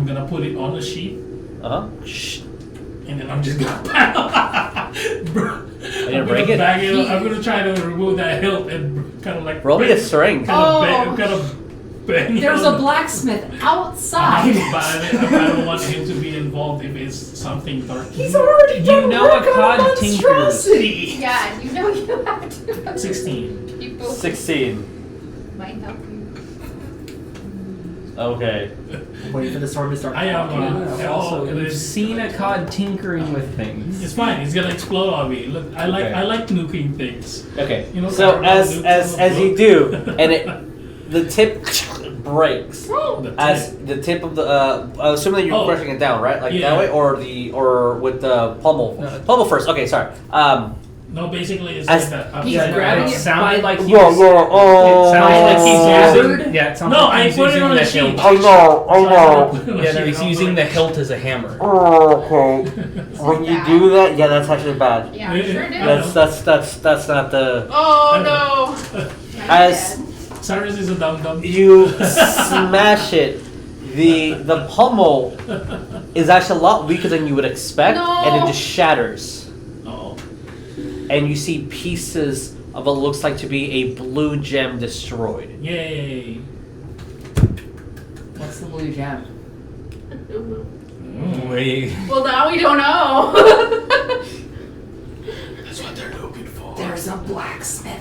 gonna put it on the sheet Uh huh. and then I'm just gonna Are you gonna break it? I'm gonna try to remove that hilt and kind of like. Roll me a strength. Kind of bang. There's a blacksmith outside. But I don't want him to be involved if it's something dark. He's already done know work a on cod monstrosity. Yeah, you know you have to. 16. You both 16. might help you. Okay. Wait for the storm to start. I am. Also, it you've is- seen a cod tinkering with things. It's fine. It's gonna explode on me. Look, I like nuking things. Okay. You know, So Carver as nukes you do, and the tip breaks. The As tip. the tip of the assuming that you're Oh. crushing it down, right? Like Yeah. that way, or with the pommel. No. Pommel first. Okay, sorry. No, basically it's As- like that. He's upside grabbing down. it It sounded by- like he Yeah, was. yeah. It sounded like he's Gathered? using. Yeah, it sounds No, like I he's put it using on the the sheet. hilt. I know. Yeah, no, he's using the hilt as a hammer. Oh, okay. When you do that, yeah, that's actually bad. Yeah, I'm sure it is. That's not the. Oh no! As Saerus is a dum dum. you smash it, the pommel is actually a lot weaker than you would expect, and it No. just shatters. Oh. And you see pieces of what looks like to be a blue gem destroyed. Yay. What's the blue gem? Wait. Well, now we don't know. That's what they're looking for. There's a blacksmith.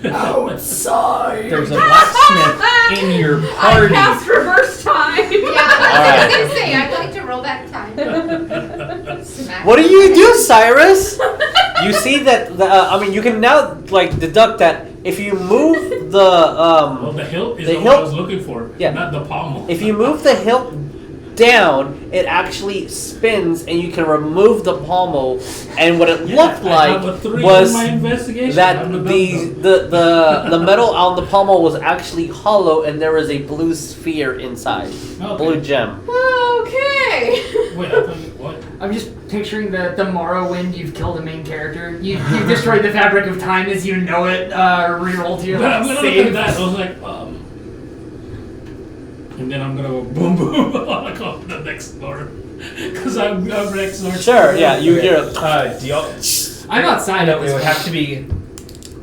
Outside. There's a blacksmith in your I party. cast reverse time. Yeah, that's what I was gonna say. I'd like to roll that time. Smack. What do you do, Saerus? You see that? You can now deduct that if you move the Well, the hilt is The what I hilt- was looking for. Yeah. Not the pommel. if you move the hilt down, it actually spins, and you can remove the pommel. And what it looked I have a like 3 was in my investigation. that I'm a the metal on the pommel was actually hollow, and there was a blue sphere inside, Okay. blue gem. Okay. Wait, I thought you, what? I'm just picturing the Morrowind. You've killed a main character. You've destroyed the fabric of time as you know it. Reroll to your But I'm gonna look at save. that. I was like, and then I'm gonna go boom boom like on the next floor because I'm next door. Sure, yeah, you hear. Do y'all? I'm outside. No, at it this would point. have to be.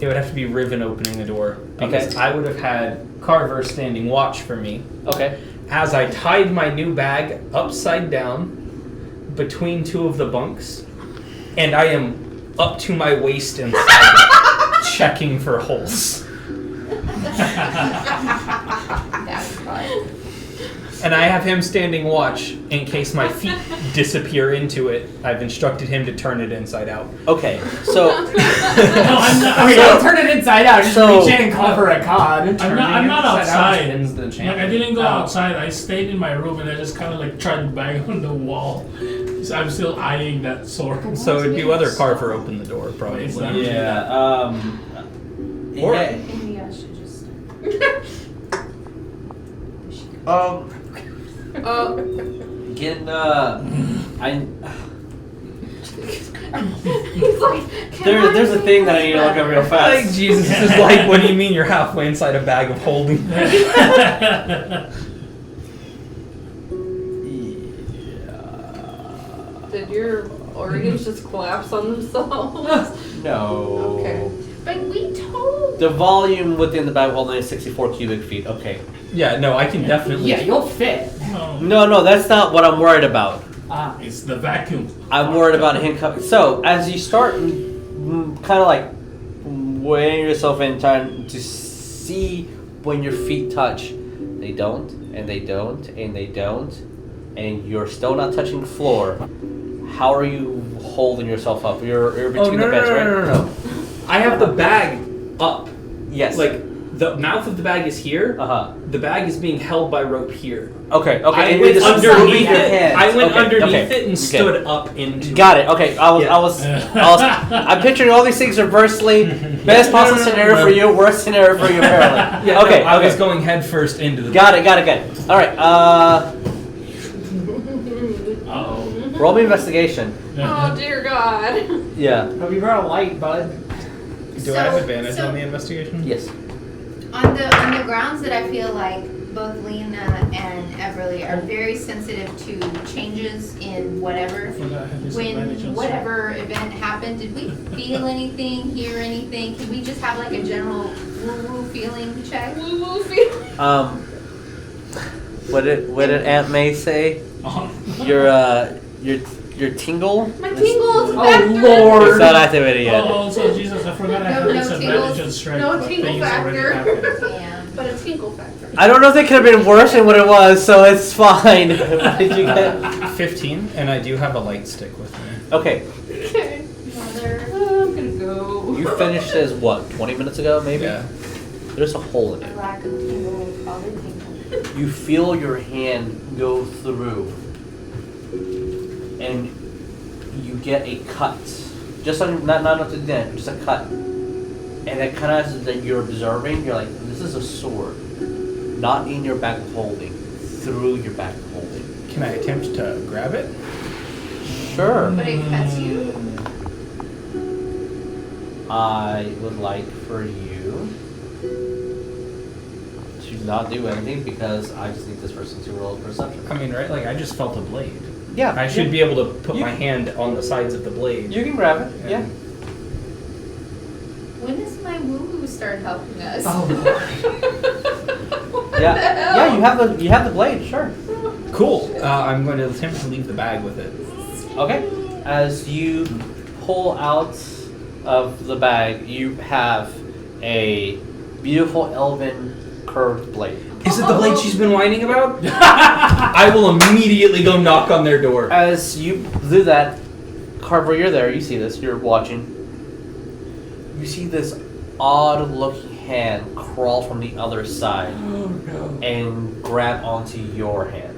It would have to be Riven opening the door because Okay. I would have had Carver standing watch for me Okay. as I tied my new bag upside down between two of the bunks, and I am up to my waist inside it, checking for holes. That's fine. And I have him standing watch in case my feet disappear into it. I've instructed him to turn it inside out. Okay. So No, I'm not. Okay, don't turn it inside out. Just So- reach in and call for a cod. I'm not outside. Spins the Like I channel. didn't go Oh. outside. I stayed in my room and I just kind of like tried to bang on the wall. So I'm still eyeing that sword. So it'd be whether Carver opened the door, probably. It's not- yeah. Or- yeah. Maybe I should just. Getting I. He's like, There's a thing that I need to look up real Like fast. Jesus is like, what do you mean you're halfway inside a bag of holding? Did your organs just collapse on themselves? No. Okay. But we told. The volume within the bag holding is 64 cubic feet. Okay. Yeah, no, I can definitely. Yeah, you'll fit. No, that's not what I'm worried about. It's the vacuum. I'm worried about him coming. So as you start, kind of like weighing yourself in, trying to see when your feet touch, they don't, and they don't, and they don't, and you're still not touching the floor. How are you holding yourself up? You're between the beds, right? No. I have the bag up. Yes. Like, the mouth of the bag is here. The bag is being held by rope here. Okay. I and went this is underneath moving it. your hands. I went Okay, underneath okay, it and okay. stood up into Got it. Okay. Yeah. I'm picturing all these things reversely. Best possible scenario for you, worst scenario for you, apparently. Yeah, Okay. no, I was okay. going head first into the Got it. All right. Uh-oh. Roll me investigation. Oh dear God. Yeah. But we brought a light, bud. Do I have advantage on the investigation? Yes. On the grounds that I feel like both Lena and Everlee are very sensitive to changes in whatever. I forgot I had disadvantage When on whatever event happened, did we feel anything, hear anything? Can we just have like a general woo-woo feeling check? Woo-woo feeling. What did Aunt May say? Your tingle My tingles Oh, factor. Lord. is not activated yet. Oh, so Jesus, I forgot I had No disadvantage tingles. on strength. No but tingle things already factor. happened. Damn. But a tinkle factor. I don't know if they could have been worse than what it was, so it's fine. What did you get? 15, and I do have a light stick with me. Okay, Okay. Mother. I'm gonna go. you finished this what? 20 minutes ago, maybe? Yeah. There's a hole in A it. lack of tingle will probably tingle. You feel your hand go through, and you get a cut. Just on not up to the end, just a cut. And it kind of that you're observing. You're like, this is a sword, not in your bag of holding, through your bag of holding. Can I attempt to grab it? Sure. But it cuts you. I would like for you to not do anything because I just need this person to roll perception. I mean, right? Like, I just felt a blade. Yeah, I should be able to put You- my hand on the sides of the blade. You can grab it. Yeah. and- When does my woo-woo start helping us? Oh, Yeah. Yeah. You have the blade. Sure. Cool. I'm going to attempt to leave the bag with it. Okay. As you pull out of the bag, you have a beautiful elven curved blade. Is it the blade she's been whining about? I will immediately go knock on their door. As you do that, Carver, you're there. You see this. You're watching. You see this odd-looking hand crawl from the other side and grab onto your hand.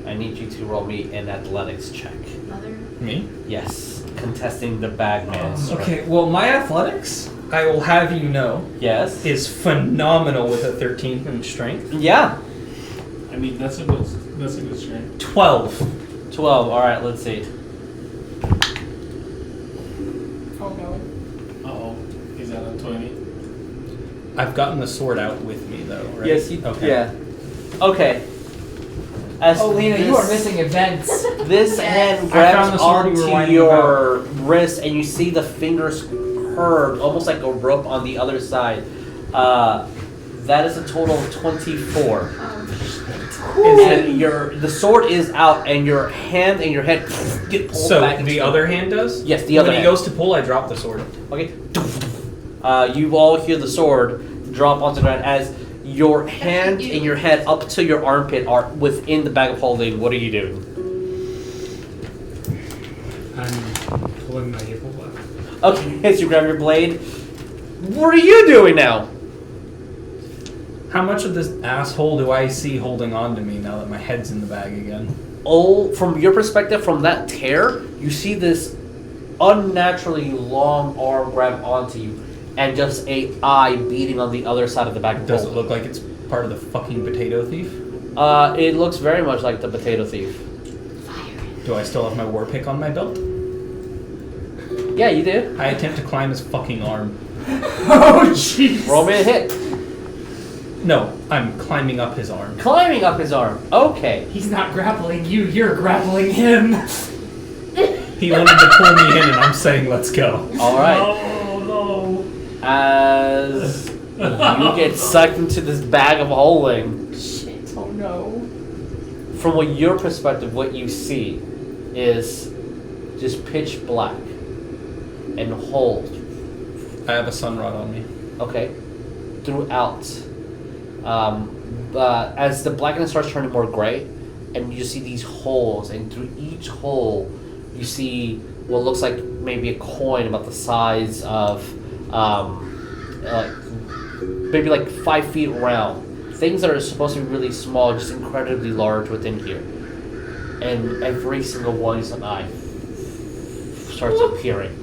I need you to roll me an athletics check. Mother. Me? Yes, contesting the bagman's. Okay, well, my athletics, I will have you know, Yes. is phenomenal with a 13 in strength. Yeah. I mean, that's a good strength. 12. 12. All right. Let's see. Oh no. Uh-oh. Is that a 20? I've gotten the sword out with me, though, right? Yes. You, Okay. Yeah. Okay. As Oh, Lena, you this- are missing events. This Yes. hand I found grabs the sword you were onto whining your wrist, and you see the fingers curved, almost like a rope on the other side. That is a total of 24. And the sword is out, and your hand and your head get pulled So back. into the other hand does? Yes, the other When he hand. goes to pull, I drop the sword. Okay. You all hear the sword drop onto the ground as your hand and your head up to your armpit are within the bag of holding. What are you doing? I'm pulling my hippo back. Okay, as you grab your blade, what are you doing now? How much of this asshole do I see holding on to me now that my head's in the bag again? Oh, from your perspective, from that tear, you see this unnaturally long arm grab onto you, and just a eye beating on the other side of the bag of Does it holding. look like it's part of the fucking potato thief? It looks very much like the potato thief. Do I still have my war pick on my belt? Yeah, you did. I attempt to climb his fucking arm. Oh, jeez. Roll me a hit. No, I'm climbing up his arm. Climbing up his arm. Okay. He's not grappling you, you're grappling him. He wanted to pull me in, and I'm saying, let's go. All right. Oh, no. As you get sucked into this bag of holding, Shit. Oh no. from what your perspective, what you see is just pitch black and hold. I have a sun rod on me. Okay. Throughout. As the blackness starts turning more gray, and you see these holes, and through each hole, you see what looks like maybe a coin about the size of, maybe like 5 feet round. Things that are supposed to be really small, just incredibly large within here. And every single one is an eye starts appearing.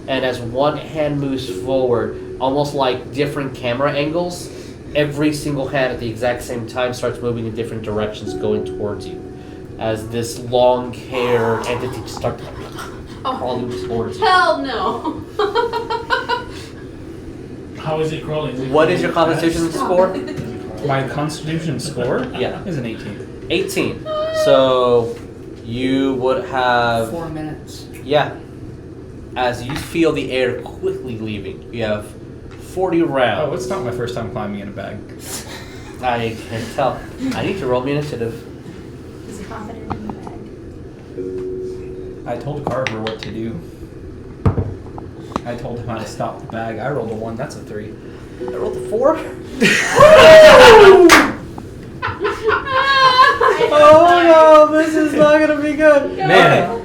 And as one hand moves forward, almost like different camera angles, every single hand at the exact same time starts moving in different directions going towards you. As this long-haired entity just starts crawling towards you. Hell no. How is it crawling? What is your constitution score? My Constitution score Yeah. is an 18. 18. So you would have 4 minutes. yeah. As you feel the air quickly leaving, you have 40 rounds. Oh, it's not my first time climbing in a bag. I can tell. I need to roll me initiative. He's confident in the bag. I told Carver what to do. I told him how to stop the bag. I rolled a 1. That's a 3. I rolled a 4. Oh no, this is not gonna be good. Man.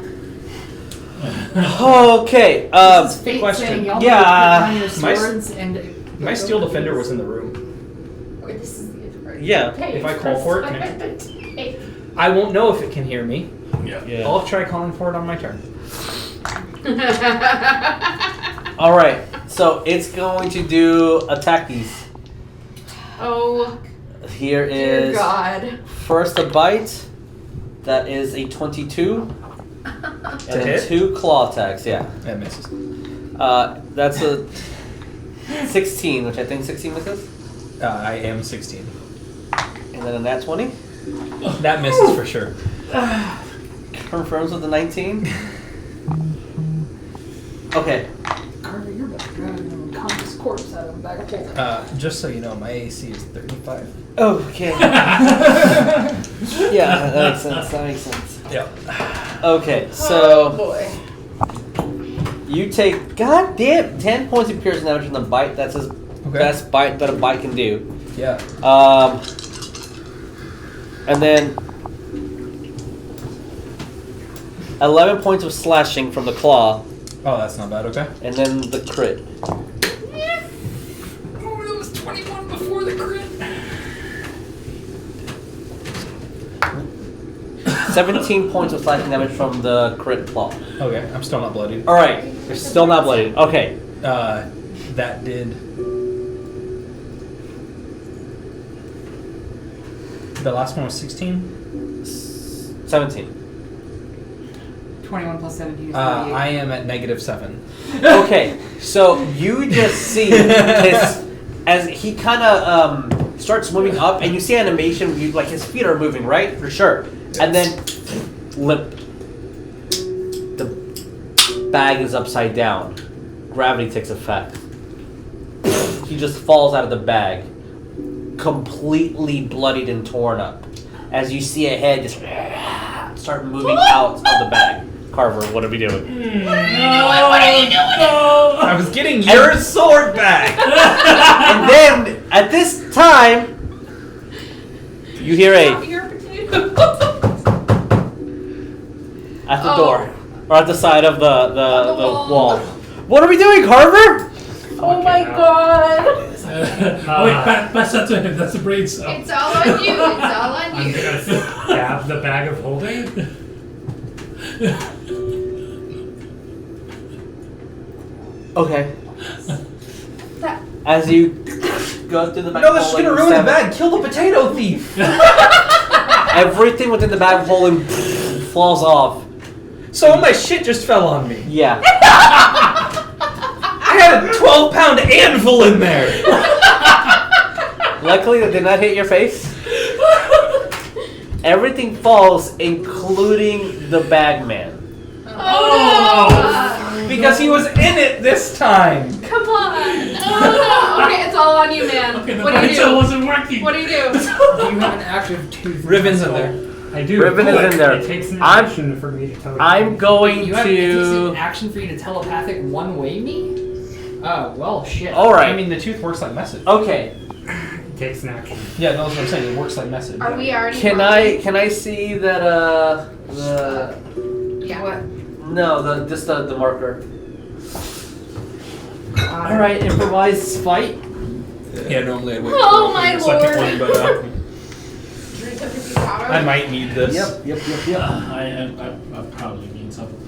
Okay. This is fate question. saying y'all Yeah, put down your my- swords and My steel defender was in the room. Or this is the part. Yeah. If I call for it, can Hey, I won't know if it can hear me. Yeah. I'll try calling for it on my turn. All right. So it's going to do attackies. Oh, Here dear is God. first a bite. That is a 22. And then hit? 2 claw attacks. Yeah. That misses. That's a 16, which I think 16 misses. I am 16. And then a nat 20. That misses for sure. Confirms with the 19. Okay. Carver, you're about to drag an unconscious corpse out of a bag of holding. Just so you know, my AC is 35. Okay. Yeah, that makes sense. That makes sense. Yeah. Okay, Oh so boy. you take goddamn 10 points of piercing damage from the bite. That's his best bite that a bite can do. Yeah. And then 11 points of slashing from the claw, Oh, that's not bad. Okay. and then the crit. Oh, that was 21 before the crit. 17 points of slashing damage from the crit claw. Okay. I'm still not bloodied. All right, you're still not bloodied. Okay, That did. The last one was 16. 17. 21 plus 17 is 38. I am at -7. Okay, so you just see this as he kind of starts moving up, and you see animation. You like his feet are moving, right? For sure. And then limp. The bag is upside down. Gravity takes effect. He just falls out of the bag, completely bloodied and torn up. As you see a head just start moving out of the bag. Carver, what are we doing? What are you doing? I was getting your sword back. And then at this time, you hear Stop a your potato. at the Oh. door or at the side of the wall. wall. What are we doing, Carver? Oh my God. Wait, pass that to him. That's the brain cell. It's all on you. It's all on I'm you. gonna stab the bag of holding. Okay. That- As you go through the bag, No, this is gonna holding ruin the seven, bag. Kill the potato thief. everything within the bag holding falls off. So my shit just fell on me. Yeah. I had a 12-pound anvil in there. Luckily, that did not hit your face. Everything falls, including the bag man. Oh, Because he was in it this time. no. Come on. Oh, no. Okay, it's all on you, man. Okay, the What do brain you cell do? wasn't working. What do you do? Do you have an active tooth? Riven's in there. I do. Riven is in there. It takes an I'm- action for me to tell you. I'm going You have it takes an to. action for you to telepathic one-way me? Oh, well, shit. All right. I mean, the tooth works like message. Okay. It takes an action. Yeah, no, that's what I'm saying. It works like message. Are we already? Can I see that the Yeah. What? no the marker. All right, improvised fight. Yeah, normally I would. Oh, my the second lord. one, but Drink up your power. I might need this. Yep. I probably mean something.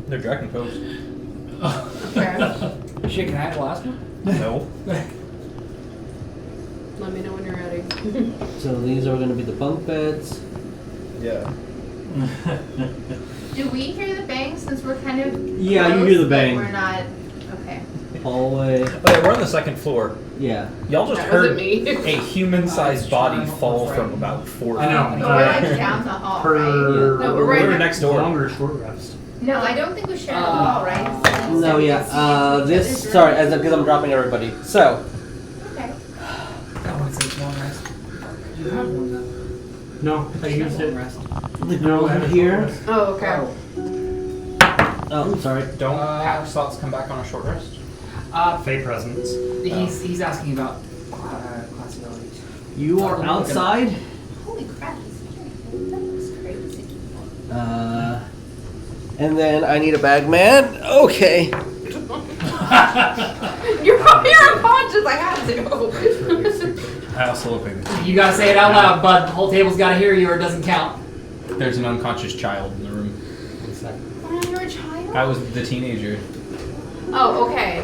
They're dragon codes. Fair. Shit, can I have the last one? No. Let me know when you're ready. So these are going to be the bunk beds. Yeah. Do we hear the bang since we're kind of? Yeah, you close, hear the but bang. We're not. Okay. hallway. Okay, we're on the second floor. Yeah. Y'all just That heard wasn't me. a human-sized body fall from about 4 I know. feet. But we're like down the hall, right? Per No, we're right We're next door. longer short rest. No, I don't think we share the wall, right? No, yeah. This. Sorry, because I'm dropping everybody. So. Okay. That one says long rest. You have one now. No, I used it. Rest. The girl over here. Oh, okay. Oh, sorry. Don't pack slots come back on a short rest? Fey presence. He's asking about class abilities. You are outside. Holy crap, he's hearing. That was crazy. And then I need a bag man. Okay. You're unconscious. I had to. I also look like You gotta say it out loud, bud. The whole table's gotta hear you or it doesn't count. there's an unconscious child in the room. One sec. Oh, you're a child? I was the teenager. Oh, okay.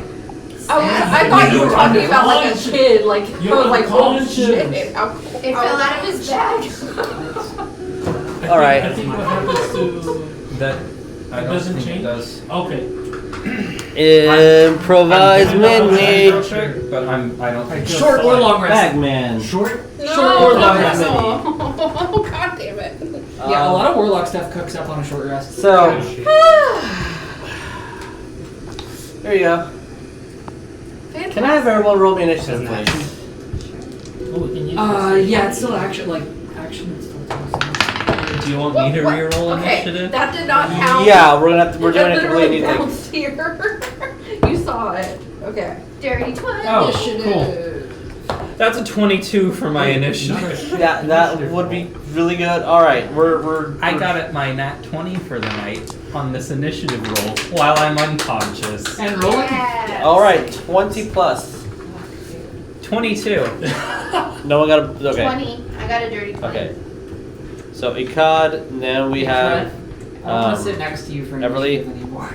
I thought you were talking about like a kid. Like I was like, oh shit. It fell out of his bag. All right. I think what happens to... That I It don't doesn't think change? it does. Okay. Improvise mini. But I don't think Short or long rest. Bag man. Short? No, Short or long rest. no. God damn it. Yeah, a lot of Warlock stuff cooks up on a short rest. So. There you go. Can I have everyone roll me initiative, please? Oh, we can use Yeah, it's still action, like, action. It's still Do you want me to What? reroll Okay, initiative? that did not count. Yeah, we're gonna have to. We're doing It it completely literally new. bounced here. You saw it. Okay. Dirty 20. Oh, Initiative. That's a 22 for my initiative. Yeah, that would be really good. All right, we're. I got it my nat 20 for the night on this initiative roll while I'm unconscious. And rolling. Yeah. All right, 20 plus. 22. No one got a. Okay. 20. I got a dirty 20. Okay. So Ikad, and then we have I don't want to sit next to you for Everlee. initiative anymore.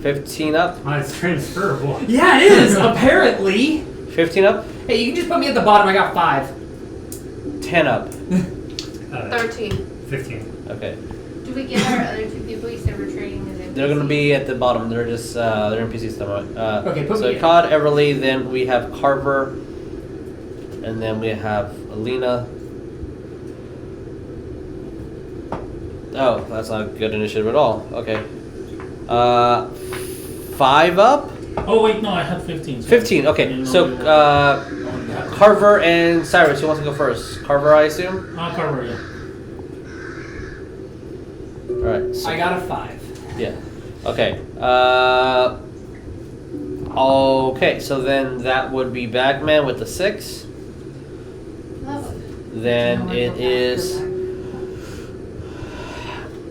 15 up. Oh, it's transferable. Yeah, it is, apparently. 15 up. Hey, you can just put me at the bottom. I got 5. 10 up. 13. 15. Okay. Do we get our other two people you said we're trading as NPCs? They're gonna be at the bottom. They're just they're NPCs somewhat. Okay, put so me in. Ikad, Everlee, then we have Carver, and then we have Lena. Oh, that's not a good initiative at all. Okay. 5 up? Oh, wait, no, I had 15. 15, okay. So, Carver and Saerus, who wants to go first? Carver, I assume? Carver, yeah. Alright. So, I got a 5. yeah. Okay. Okay, so then that would be Bagman with the 6. Oh. Then it is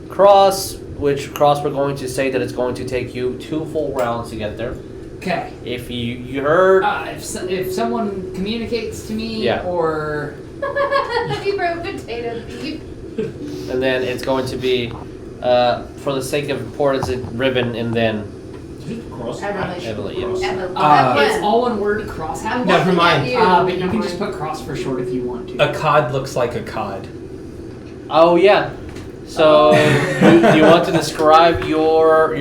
Cross, which Cross we're going to say that it's going to take you 2 full rounds to get there. Okay. If you heard, If someone communicates to me Yeah. or... You broke potato thief. and then it's going to be, for the sake of importance, Riven, and then Cross. Everlee, yes. it's all one word, crosshatch. Never mind. But you can just put cross for short if you want to. A cod looks like a cod. Oh yeah. So, do you want to describe your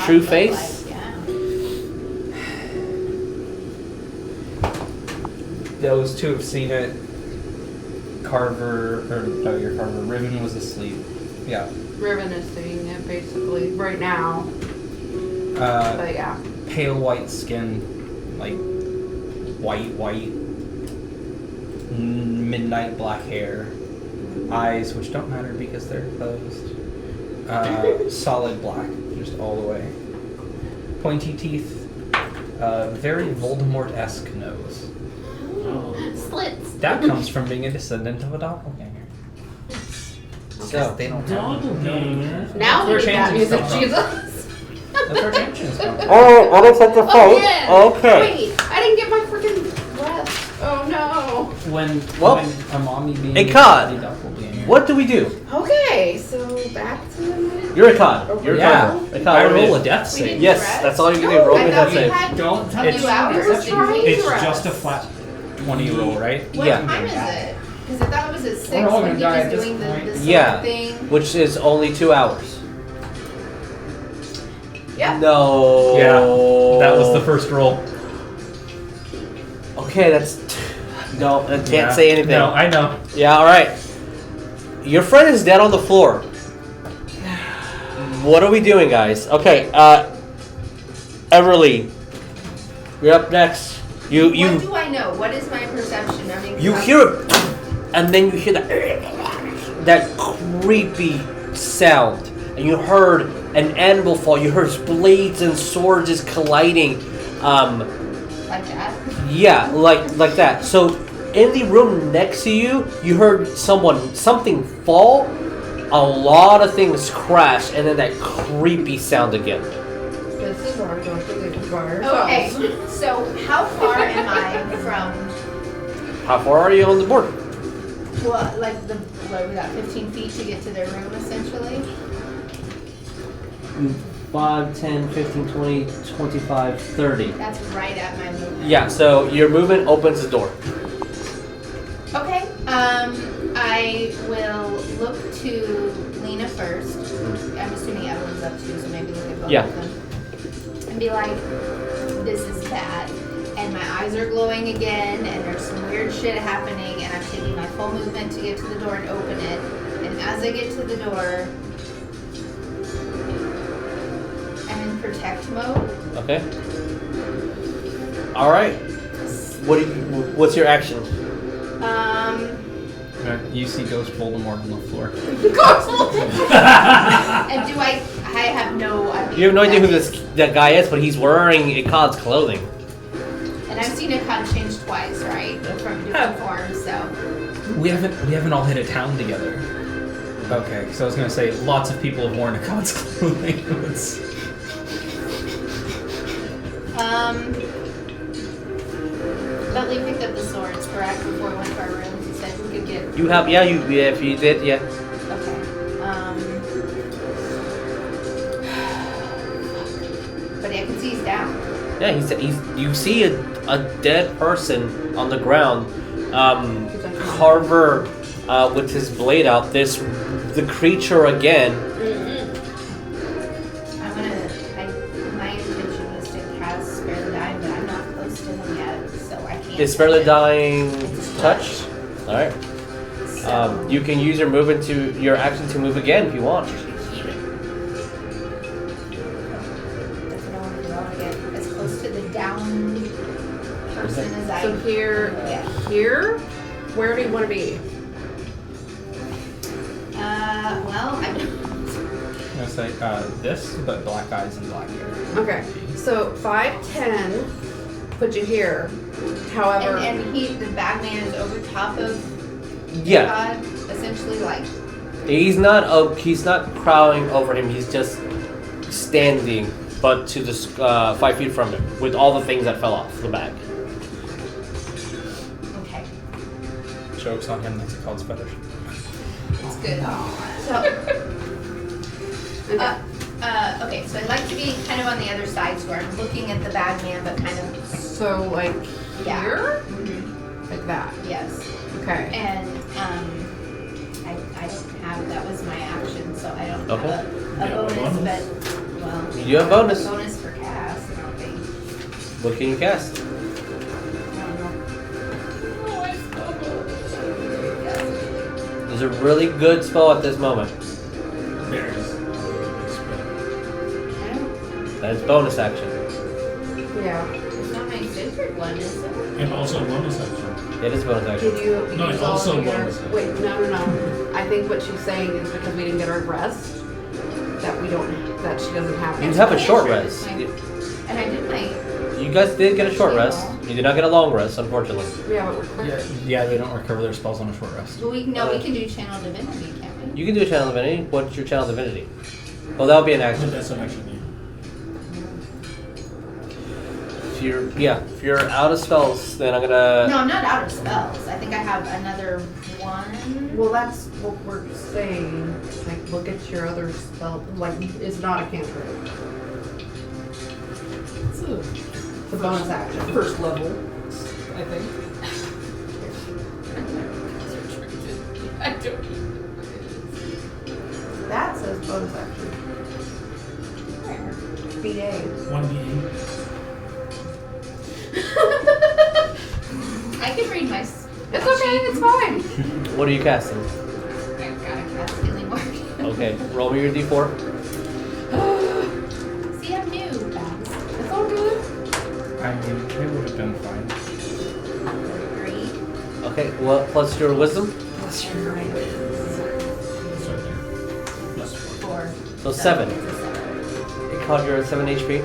true face? Like, yeah. Those two have seen it. Carver, or no, your Carver. Riven was asleep. Yeah. Riven is seeing it basically right now. Uh, But yeah. pale white skin, like white, midnight black hair, eyes which don't matter because they're closed, solid black, just all the way, pointy teeth, very Voldemort-esque nose. Slits. That comes from being a descendant of a doppelganger. So, They don't have Doppelganger. Now we We're need that changing music, stuff up. Jesus. That's where changes come from. oh, unacceptable Oh, fate. yeah. Okay. Wait, I didn't get my freaking breath. Oh no. When Well, a mommy being Ikad, a doppelganger. What do we do? Okay, so back to You're a Ikad. You're a Yeah. Carver. Ikad, I what do we roll do? a death We save. didn't Yes, rest? that's all you can do. No, Roll I me a thought death we save. had Don't A touch few hours. We're trying It's to rest. just a flat. 20 roll, right? What Yeah. time is it? Because I thought it was at 6 We're all when gonna he die was at this doing the point. sword Yeah. thing. Which is only 2 hours. Yep. No. Yeah, that was the first roll. Okay, that's. No, I can't Yeah. say anything. No, I know. Yeah, alright. Your friend is dead on the floor. What are we doing, guys? Okay, Everlee. You're up next. What do I know? What is my perception? I mean, You hear it, and then you hear that creepy sound, and you heard an anvil fall. You heard blades and swords just colliding. like that. Yeah, like that. So in the room next to you, you heard something fall, a lot of things crash, and then that creepy sound again. This is where we're going to leave it by Okay, ourselves. so how far am I from? How far are you on the board? Well, like we got 15 feet to get to their room, essentially. 5, 10, 15, 20, 25, 30. That's right at my movement. Yeah, so your movement opens the door. Okay. I will look to Lena first. I'm assuming Evelyn's up too, so maybe look at both Yeah. of them. And be like, this is bad. And my eyes are glowing again, and there's some weird shit happening, and I'm taking my full movement to get to the door and open it. And as I get to the door, I'm in protect mode. Okay. All right. What's your action? You see Ghost Voldemort on the floor. And do I have no idea. You have no idea who that that guy is, but he's wearing Ikad's clothing. And I've seen Ikad change twice, right? From different forms, so. We haven't all hit a town together. Okay, so I was gonna say lots of people have worn Ikad's clothing. But we picked up the swords, correct? Before we went to our rooms, you said we could get. You have, if you did, yeah. Okay. But I can see he's down. Yeah, you see a dead person on the ground. Carver with his blade out. The creature again. My intention was to cast Spare the Dying, but I'm not close to him yet, so I can't. Is Spare the Dying touch? All right. So, You can use your action to move again if you want. that's what I want to do. I want to get as close to the down person as I So here, Yeah. here, where do you want to be? Well, I don't. I'm gonna say this, but black eyes and black hair. Okay, so 5, 10, put you here. However, And the bagman is over top of Yeah, God, essentially, like. he's not crawling over him. He's just standing, but to the 5 feet from him, with all the things that fell off the bag. Okay, Jokes on him. That's Ikad's fetish. that's good. So, okay, so I'd like to be kind of on the other side, so I'm looking at the bagman, but kind of. so like Yeah. here, Mhm. like that. Yes. Okay. And I don't have, that was my action, so I don't Okay. have a Yeah, bonus, bonus. but, well. You have bonus. Bonus for cast, I don't think. What can you cast? I don't know. There's a really good spell at this moment. There it is. I don't, That is bonus action. Yeah. it's not my sacred one, is it? And also bonus action. It is bonus action. Did you No, use it's all also of your... bonus. Wait, no. I think what she's saying is because we didn't get our rest, that she doesn't have. You have a short rest. And I did my, You guys did get a short rest. You did not get a long rest, unfortunately. Yeah, but we're clear. Yeah, they don't recover their spells on a short rest. well, we can do channel divinity, can't we? You can do a channel divinity. What's your channel divinity? Well, that would be an But action. that's an action, If you're out of spells, then I'm gonna. No, I'm not out of spells. I think I have another one. Well, that's what we're saying. Like, look at your other spell. Like, it's not a cantrip. It's a It's a bonus action. first level, I think. I don't. That says bonus action. Where? Feet 1d8. 1d8. I can read my. It's okay, it's fine. What are you casting? I gotta cast healing word. Okay, roll me your d4. See, I'm new, guys. It's all good. I mean, it would have been fine. Great. Okay, well, plus your wisdom? Plus your right. It's right there. Plus 4. 4. So 7. It's a 7. Ikad, you're at 7 HP?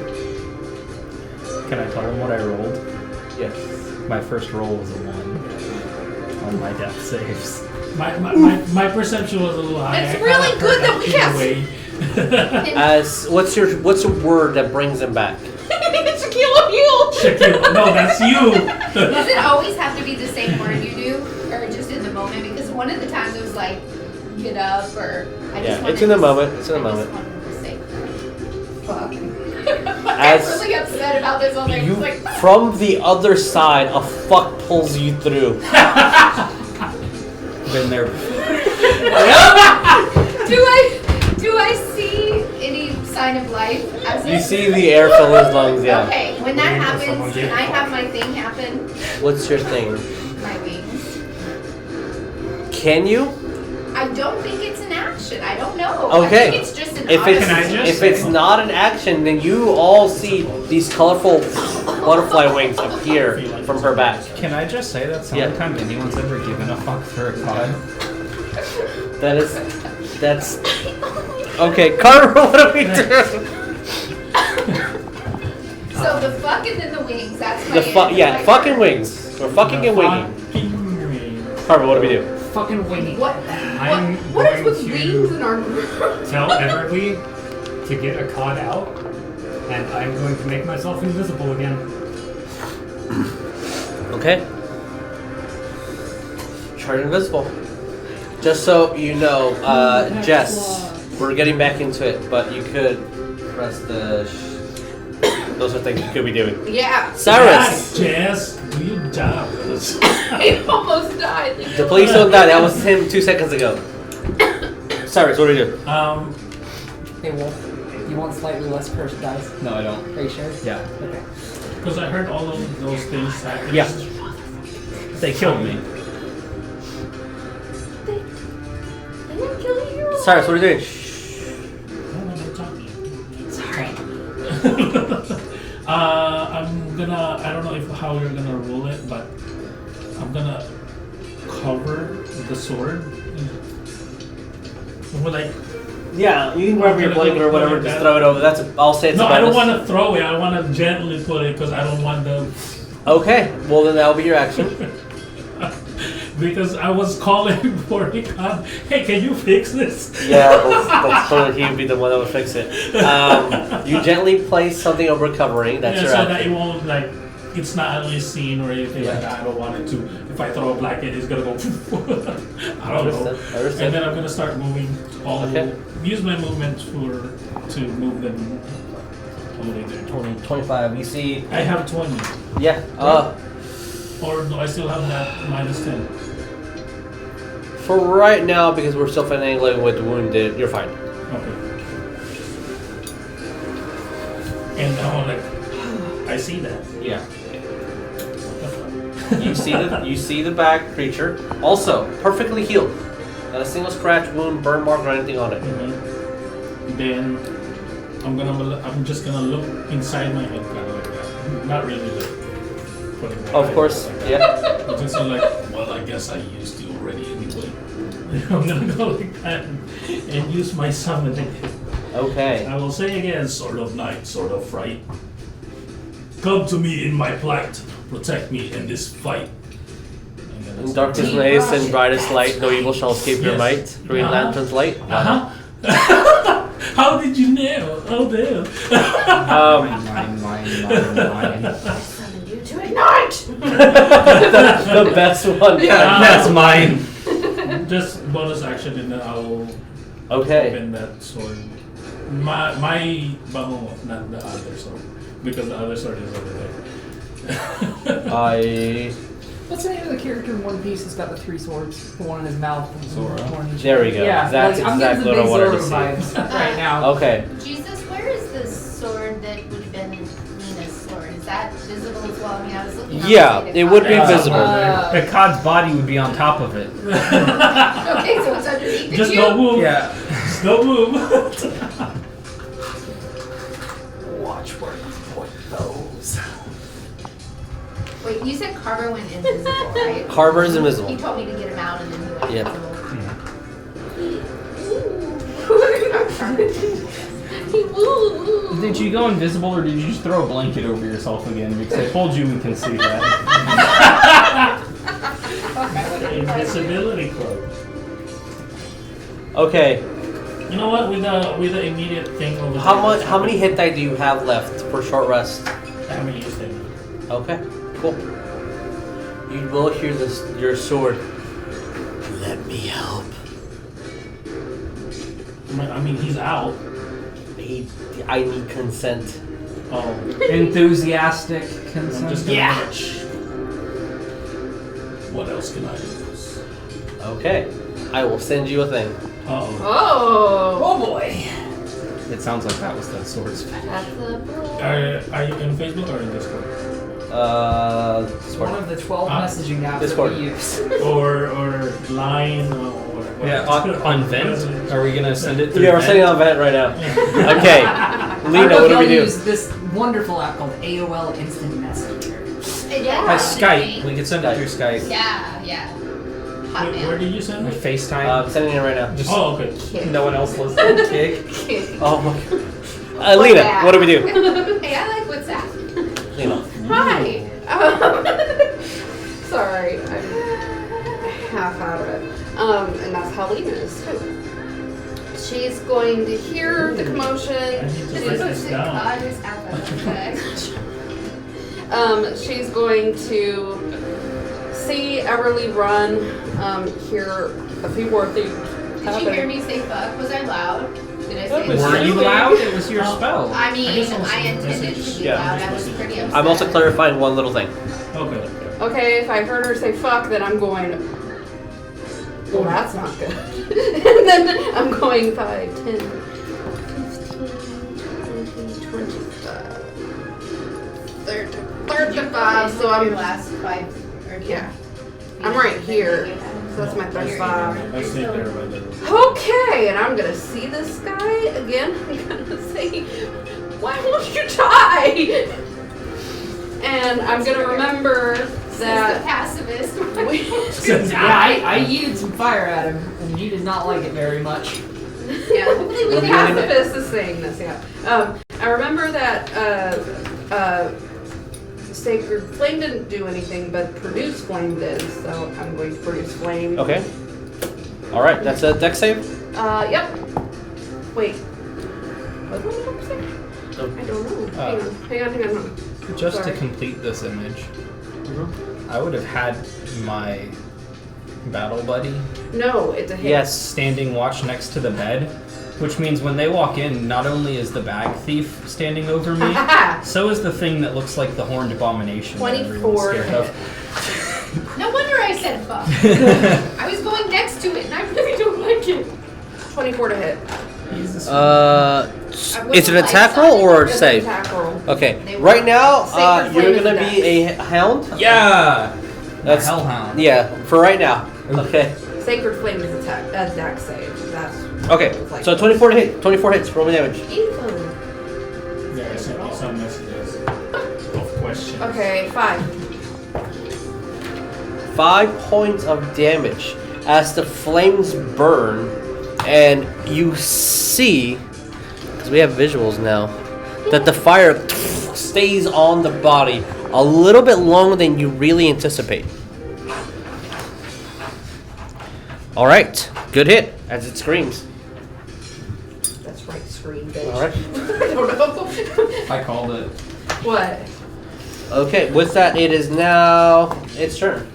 Can I tell them what I rolled? Yes. My first roll was a 1 on my death saves. My perception was a little high. It's I really kinda good heard that we cast- As what's a word that brings him back? Shaquille O'Neal. Shaquille, no, that's you. Does it always have to be the same word you do, or just in the moment? Because one of the times it was like, get up, or I just Yeah, wanted it's in the to- moment. It's in the I moment. just wanted to say, Fuck. As I'm really upset about this all day. You It's like, from the other side, a fuck pulls you through. Been there. do I see any sign of life? As You it- see the air fill his lungs. Yeah. Okay, when that Waiting for happens, someone to can get I a have my thing happen? What's your thing? My wings. Can you? I don't think it's an action. I don't know. Okay. I think it's just an If automatic. it's if it's not an action, then you all see these colorful butterfly wings appear from her back. Can I just say that's the Yeah. only time anyone's ever given a fuck for a cod? That's okay. Carver, what do we do? So the fuck and then the wings. That's my Yeah, fucking wings. We're fucking and winging. Carver, what do we do? Fucking winging. What is going with to wings in our group? tell Everlee to get a cod out, and I'm going to make myself invisible again. Okay. Turn invisible. Just so you know, Jess, we're getting back into it, but you could press the. Those are things you could be doing. Yeah. Saerus, Jess, do your job. I almost died. the police don't die. That was him 2 seconds ago. Saerus, what do we do? Hey, Wolf. You want slightly less cursed dice? No, I don't. Are you sure? Yeah. Okay. Because I heard all of those things happen. Yeah. They killed me. They didn't kill you. Saerus, what are you doing? Sorry. I don't know how you're gonna roll it, but I'm gonna cover the sword. We're like, Yeah, you can grab your blanket or whatever, just throw it over. I'll say it's no, a I don't bonus. want to throw it. I want to gently put it because I don't want the. Okay, well then that'll be your action. Because I was calling for Ikad, hey, can you fix this? Yeah, that's totally, he would be the one that would fix it. You gently place something over covering, that's your so action. that it won't, like, it's not at least seen or anything like that. I don't want it to. If I throw a blanket, it's gonna go. I don't know. Understood. And then I'm gonna start moving Okay. Use my movement to move them all the way there. 20, 25, you see... I have 20. Yeah, Or do I still have that -10? for right now, because we're still finagling with wounded, you're fine. Okay. And now I'm like, I see that. Yeah. You see the back creature. Also, perfectly healed. Not a single scratch, wound, burn mark, or anything on it. Then I'm just gonna look inside my head, kind of like that. Not really like putting my Of head course, like that. yeah. But just like, well, I guess I used to already anyway. I'm gonna go like that and use my summoning. Okay. I will say again, sword of night, sword of fright. Come to me in my plight, protect me in this fight. In darkest place and brightest light, no evil shall escape your Yes. might. Green Lantern's light. Uh-huh. How did you know? Oh damn. Mine. I summon you to ignite! the best one. Yeah. That's mine. Just bonus action and then I will Okay. open that sword. My bango, not the other sword. Because the other sword is over there. What's the name of the character in One Piece that's got the 3 swords? The one in his mouth. And Zoro. the one in his There we go. Yeah, That's like, I'm exactly getting what I the big wanted Zoro to see. vibes right now. Okay. Jesus, where is this sword that Well, I mean, I was looking. Yeah, it would be Yeah. visible. Ikad's body would be on top of it. Okay, so it's underneath the Just cube. don't move. Yeah. Just don't move. Watch where you point those. Wait, you said Carver went invisible, right? Carver is invisible. He told me to get him out and then he went Yeah. invisible. Did you go invisible or did you just throw a blanket over yourself again? Because I told you we can see that. Invisibility cloak. Okay. You know what? With the immediate thing over How many hit die do you have left for short rest? I haven't used it. Okay, cool. You will hear this. Your sword. Let me help. I mean, he's out. I need consent. Oh. Enthusiastic I'm consent. just gonna match. What else can I use? Okay, I will send you a thing. Uh-oh. Oh. Oh boy. It sounds like that was the sword's fetish. That's a Are you in Facebook or in Discord? It's one Discord. of the 12 messaging apps Discord. that we use. or Line or what? Yeah, on Vent. Are we gonna send it through? Yeah, we're Vent? sending on vent right now. Okay, Lena, what do we do? Use this wonderful app called AOL Instant Messenger. Yeah. Skype. We could send it through Skype. Yeah, yeah. Where Hotmail. did you send Like it? FaceTime. I'm sending it right now. Just Oh, okay. no one else listening. Kick. Oh my god. Lena, what do we do? Hey, I like WhatsApp. Lena. Hi. Sorry, I'm half out of it. And that's how Lena is too. She's going to hear the I commotion. need to write this down. God is apathetic. She's going to see Everlee run. Hear a few more things. Did you hear me say fuck? Was I loud? Did I say That was Were you Assuming- loud? It was your spell. I mean, guess I'll I send intended to messages. be Yeah, loud. just I was messages. pretty upset. I'm also clarifying one little thing. Okay. Okay, if I heard her say fuck, then I'm going, well, that's not good. And then I'm going 5, 10, 15, 20, 25, 35, so Your I'm, last 5 or 10. yeah, I'm right here. So that's my 35. I stayed there by the. Okay, and I'm gonna see this guy again. I'm gonna say, why won't you die? And I'm gonna remember Says the that pacifist. I yeeted some fire at him, and he did not like it very much. Yeah, hopefully we the have pacifist is saying this, yeah. I remember that Sacred Flame didn't do anything, but Produce Flame did, so I'm going to Produce Flame. Okay. All right, that's a dex save. Yep. Wait. Was it a dex save? No. I don't know. Hang on. Just Sorry. to complete this image, Mhm. I would have had my battle buddy No, it's a hit. Yes. standing watch next to the bed, which means when they walk in, not only is the bag thief standing over me, so is the thing that looks like the horned abomination that everyone's 24 scared hit. of. No wonder I said fuck. I was going next to it and I really don't like it. 24 to hit. Jesus. It's an attack roll or It's an save? attack roll. Okay. They Right were- now, Sacred you're Flame is gonna a be a hound. Yeah! That's Hellhound. Yeah, for right now. Okay. Sacred Flame is attack save. That's Okay. So 24 to hit. 24 hits. Roll me damage. info. Yeah, I sent you some messages of questions. Okay, 5. 5 points of damage as the flames burn, and you see, because we have visuals now, that the fire stays on the body a little bit longer than you really anticipate. All right, good hit as it screams. That's right, screen bitch. All right. I don't know. I called it. What? Okay, with that, it is now its turn.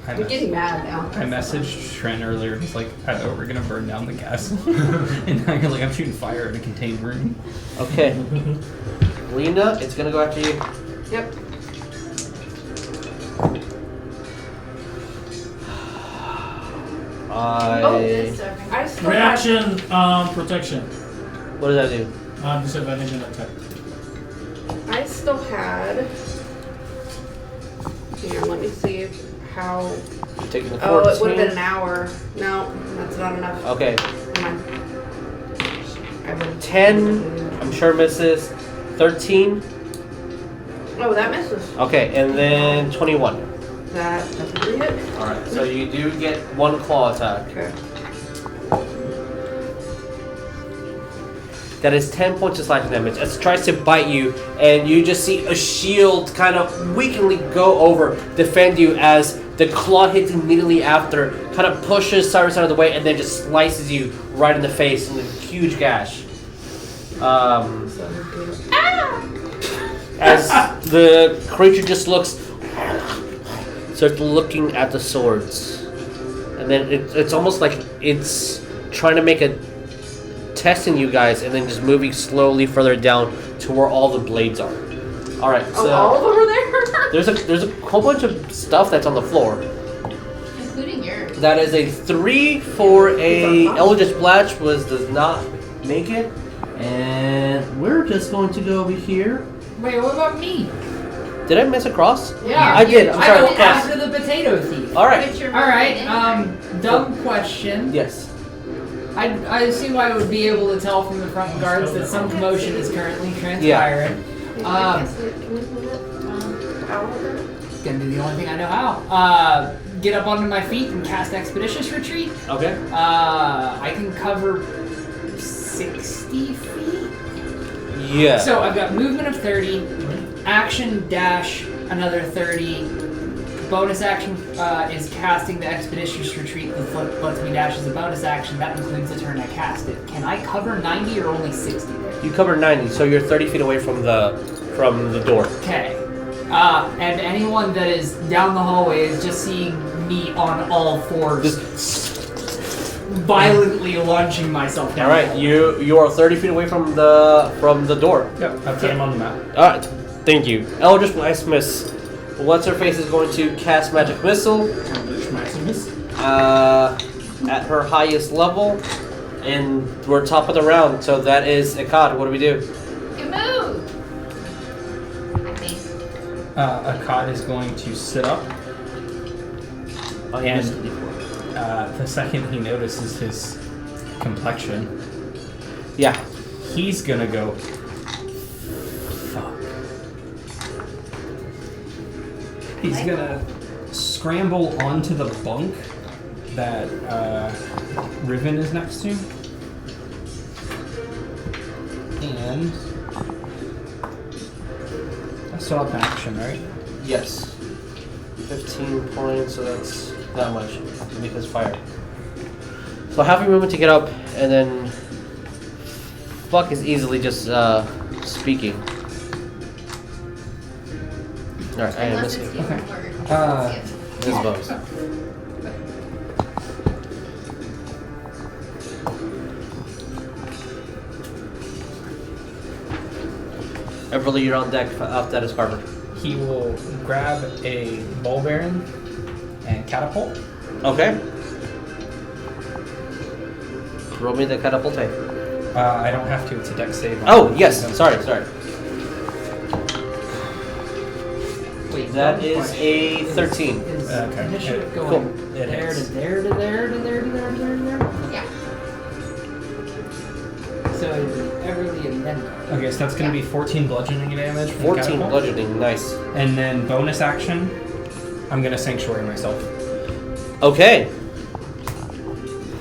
I'm getting mad now. I messaged Trent earlier. He's like, I know we're gonna burn down the castle. And now you're like, I'm shooting fire in a contained room. Okay. Lena, it's gonna go after you. Yep. Oh, this I still have, Reaction, protection. What does that do? Disadvantage and attack. I still had Here, let me see how. You're taking the 14. Oh, it would have been an hour. No, that's not enough. Okay. Come on. I would 10, I'm sure misses. 13. Oh, that misses. Okay, and then 21. That definitely hit. Alright, so you do get one claw attack. Okay. That is 10 points of slashing damage as it tries to bite you, and you just see a shield kind of weakly go over, defend you as the claw hits immediately after, kind of pushes Saerus out of the way, and then just slices you right in the face with a huge gash. As the creature just starts looking at the swords, and then it's almost like it's trying to make a testing you guys, and then just moving slowly further down to where all the blades are. All right, so all of them are there. there's a whole bunch of stuff that's on the floor. Including yours. That is a 3 for a Eldritch Blast, does not make it, and we're just going to go over here. Wait, what about me? Did I miss a cross? Yeah, I did. I'm I sorry. went after the potato thief. All right. Put your All right. movement in. Dumb question. Yes. I assume I would be able to tell from the front guards that some commotion is currently transpiring. Can we move it? However. It's gonna be the only thing I know how. Get up onto my feet and cast Expeditious Retreat. Okay. I can cover 60 feet. Yeah. So I've got movement of 30, action dash another 30. Bonus action is casting the Expeditious Retreat. The lets me dash as a bonus action. That includes the turn I cast it. Can I cover 90 or only 60 there? You cover 90, so you're 30 feet away from the door. Okay. And anyone that is down the hallway is just seeing me on all fours, violently launching myself down. All right, you are 30 feet away from the door. Yep, I've got him on the map. All right, thank you. Eldritch Blast miss. What's her face is going to cast Magic Missile at her highest level, and we're top of the round. So that is Ikad. What do we do? You move. I think. Ikad is going to sit up, Oh, you and missed it before. the second he notices his complexion, Yeah. he's gonna go, fuck. He's gonna scramble onto the bunk that Riven is next to. And I still have an action, right? Yes. 15 points, so that's that much because fire. So half your movement to get up, and then fuck is easily just speaking. Alright, I am Unless missing. it's even Okay. more. This is bonus. Everlee, you're on deck. Up, that is Carver. He will grab a ball bearing and catapult. Okay. Roll me the catapult. I don't have to, it's a dex save. Oh, yes. Sorry. Wait, That dumb is question. a 13. Is Okay. initiative Cool. going It there to hits. there to there to there to there to there to there? Yeah. So Everlee and then Okay, so that's going to be 14 bludgeoning damage. from the 14 catapult. bludgeoning. Nice. And then bonus action, I'm going to sanctuary myself. Okay.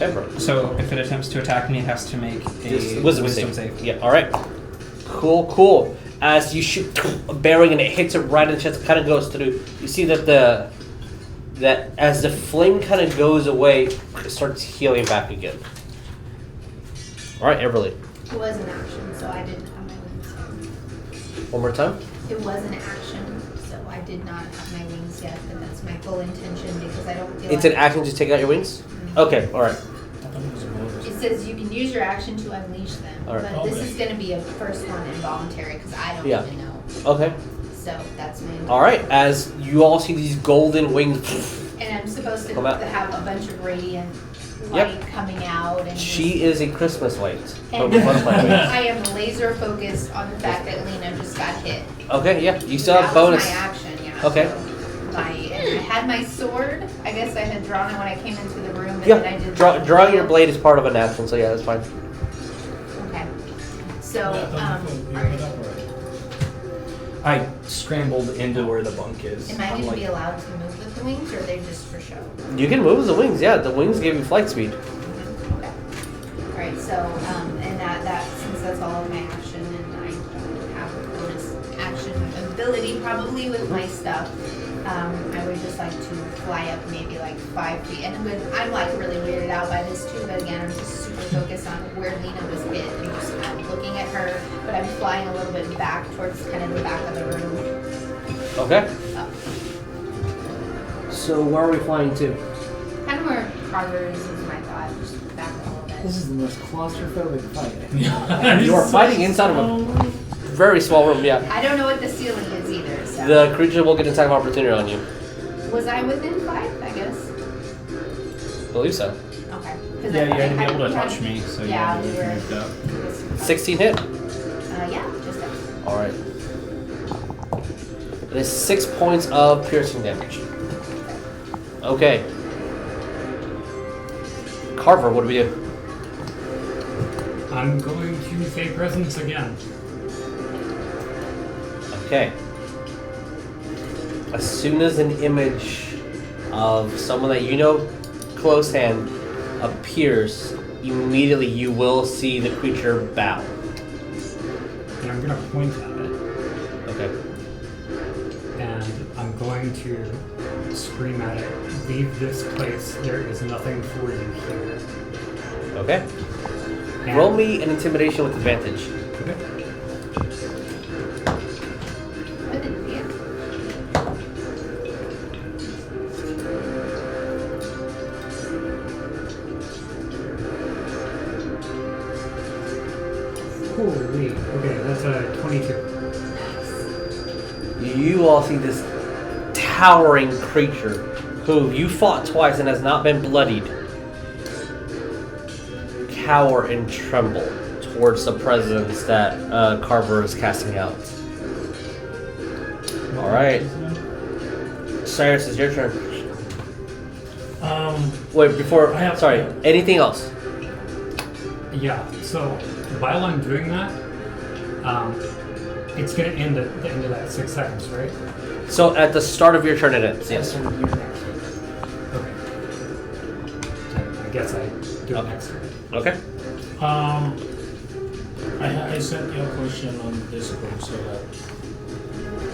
Everett. So if it attempts to attack me, it has to make a Wisdom save. Yeah, alright. Cool. As you shoot a bearing and it hits it right in the chest, it kind of goes through. You see that that as the flame kind of goes away, it starts healing back again. Alright, Everlee. It was an action, so I didn't have my wings. One more time. It was an action, so I did not have my wings yet, but that's my full intention because I don't feel It's like an action to take out your wings? Okay, alright. it says you can use your action to unleash them, All right. but this is going to be a first one involuntary because I don't Yeah. even know. Okay. So that's my intention. Alright, as you all see these golden wings. And I'm supposed to Come out. have a bunch of radiant Yep. light coming out. And She is a Christmas light. And But with butterfly wings. I am laser focused on the fact that Lena just got hit. Okay, yeah. You still have That was bonus. my action, yeah. Okay. So my had my sword. I guess I had drawn it when I came into the room, but then I did. Drawing your blade is part of an action, so yeah, that's fine. Okay. So, I scrambled into where the bunk is. am I going to be allowed to move with the wings, or are they just for show? You can move the wings, yeah. The wings give you flight speed. Okay. All right. So, and that since that's all of my action, and I don't have a bonus action ability probably with my stuff, I would just like to fly up maybe like 5 feet. And I'm like really weirded out by this too, but again, I'm just super focused on where Lena was hit. And just kind of looking at her, but I'm flying a little bit back towards kind of the back of the room. Okay. Up. So where are we flying to? Kind of where Carver is my thought, just back a little bit. This is the most claustrophobic fight. You are fighting inside of a very small room, yeah. I don't know what the ceiling is either, so. The creature will get an attack of opportunity on you. Was I within 5, I guess? I believe so. Okay. Yeah, you had to be able to touch me, so yeah, you we were. moved up. 16 hit? Yeah, just that. Alright. It is 6 points of piercing damage. Okay. Carver, what do we do? I'm going to Fey Presence again. Okay. As soon as an image of someone that you know close hand appears, immediately you will see the creature bow. And I'm going to point at it. Okay. And I'm going to scream at it, leave this place, there is nothing for you here. Okay. And Roll me an intimidation with advantage. Okay. With advantage. Holy, okay, that's a 22. You all see this towering creature who you fought twice and has not been bloodied cower and tremble towards the presence that Carver is casting out. Alright. Saerus, it's your turn. Wait, before... Sorry, anything else? Yeah, so while I'm doing that, it's going to end at the end of that 6 seconds, right? So at the start of your turn it ends, yes. Okay. I guess I do it next turn. Okay. I sent you a question on Discord, so that.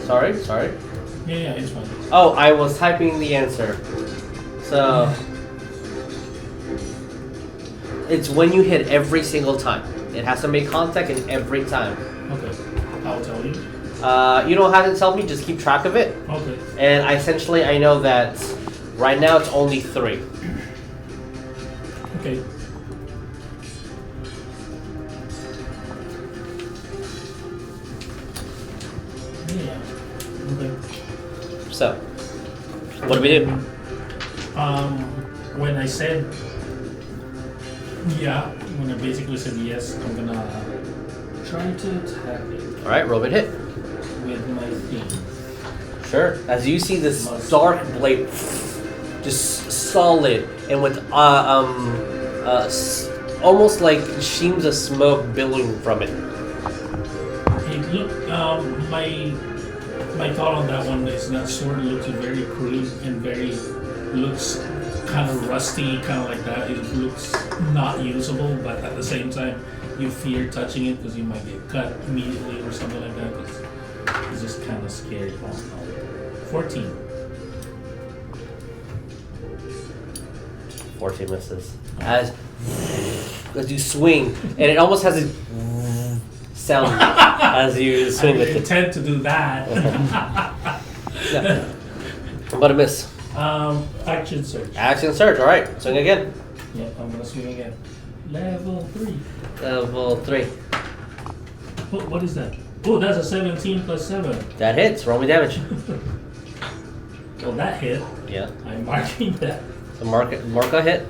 Sorry? Yeah, it's fine. Oh, I was typing the answer. So... It's when you hit every single time. It has to make contact in every time. Okay, I'll tell you. You don't have to tell me, just keep track of it. Okay. And I know that right now it's only 3. Okay. Yeah. Okay. So, what do we do? When I said yeah, when I basically said yes, I'm gonna try to attack it Alright, roll it hit. with my thing. Sure. As you see this dark blade, just solid, and with almost like streams of smoke billowing from it. It look my thought on that one is that sword looks very crude and looks kind of rusty, kind of like that. It looks not usable, but at the same time, you fear touching it because you might get cut immediately or something like that. It's just kind of scary. 14. 14 misses. As you swing, and it almost has a sound as you swing with I it. intend to do that. Yeah. But a miss. Action search. Action surge, alright. Swing again. Yeah, I'm gonna swing again. Level 3. Level 3. What is that? Oh, that's a 17 plus 7. That hits. Roll me damage. Well, that hit. Yeah. I'm marking that. So mark a hit.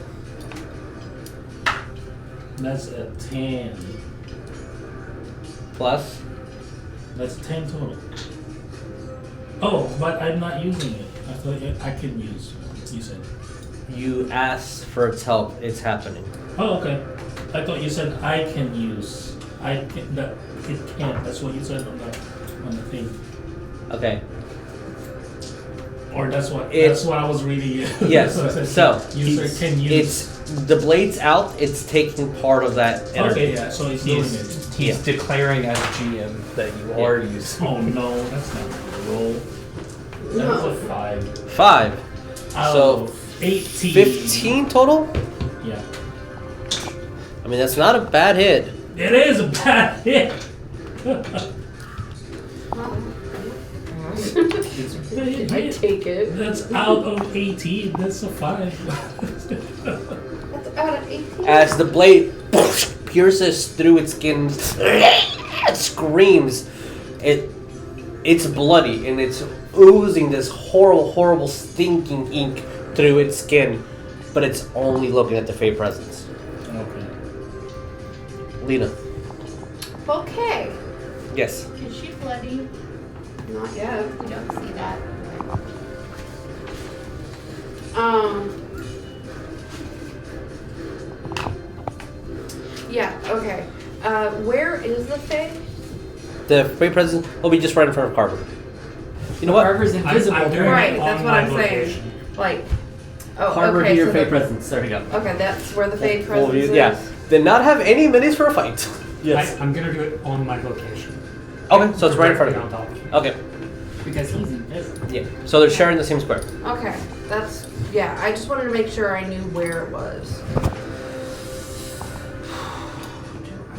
That's a 10. Plus. That's 10 total. Oh, but I'm not using it. I thought I can use. You said. You asked for its help. It's happening. Oh, okay. I thought you said I can use. I can. That it can't. That's what you said on the thing. Okay. Or that's what I was reading. Yes. So user can use. it's the blade's out. It's taking part of that energy. Okay, yeah. So he's doing it. He's declaring as GM that you are using. Oh no, that's not a roll. That was a 5. 5. Out So, of 18. 15 total. Yeah. I mean, that's not a bad hit. It is a bad hit. I take it. That's out of 18. That's a 5. That's out of 18. As the blade pierces through its skin, it screams. It's bloody and it's oozing this horrible, stinking ink through its skin, but it's only looking at the Fey presence. Okay. Lena. Okay. Yes. Is she bloody? Not yet. We don't see that. Yeah, okay. Where is the Fae? The Fey presence will be just right in front of Carver. You know what? Carver's invisible. I'm doing Right, it that's on what my I'm saying. location. Like, oh, Carver okay. be your so Fey the- presence. There we go. Okay, that's where the Fae presence is. Yeah. Did not have any minis for a fight. I'm gonna do it on my location. Okay, so it's right in front of Directly on top of you. me. Okay. Because he's invisible. Yeah. So they're sharing the same square. Okay, that's, yeah, I just wanted to make sure I knew where it was. I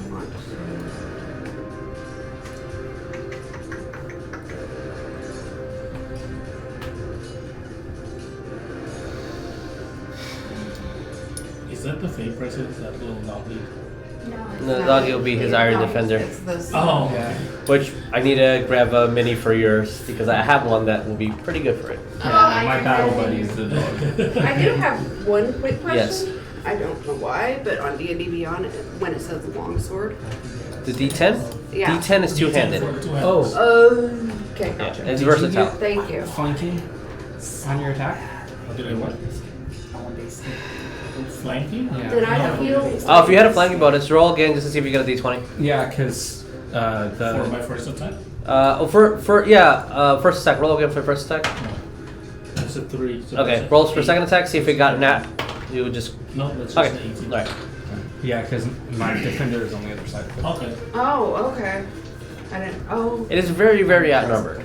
want Is that the Fey presence? That little doggy? No, The doggy will be his Iron Defender. It's this. Oh, Yeah. okay. Which I need to grab a mini for yours because I have one that will be pretty good for it. Yeah, my battle buddy is the dog. I do have one quick question. Yes. I don't know why, but on D&D Beyond, when it says longsword, The D10? yeah. D10 is two-handed. Oh, Okay, gotcha. It's Did versatile. you Thank you. flanking on your attack? Did I what? Flanking? Yeah. Did I No. feel? Oh, if you had a flanking bonus, roll again just to see if you get a D20. Yeah, because For the my first attack? First attack. Roll again for first attack. No. It's a 3. So Okay, that's a rolls for 8. second attack. See if it got nat. You would just. No, that's just Okay. an 18. Alright. yeah, because my defender is on the other side of it. Okay. Oh, okay. I didn't. Oh. It is very, very outnumbered.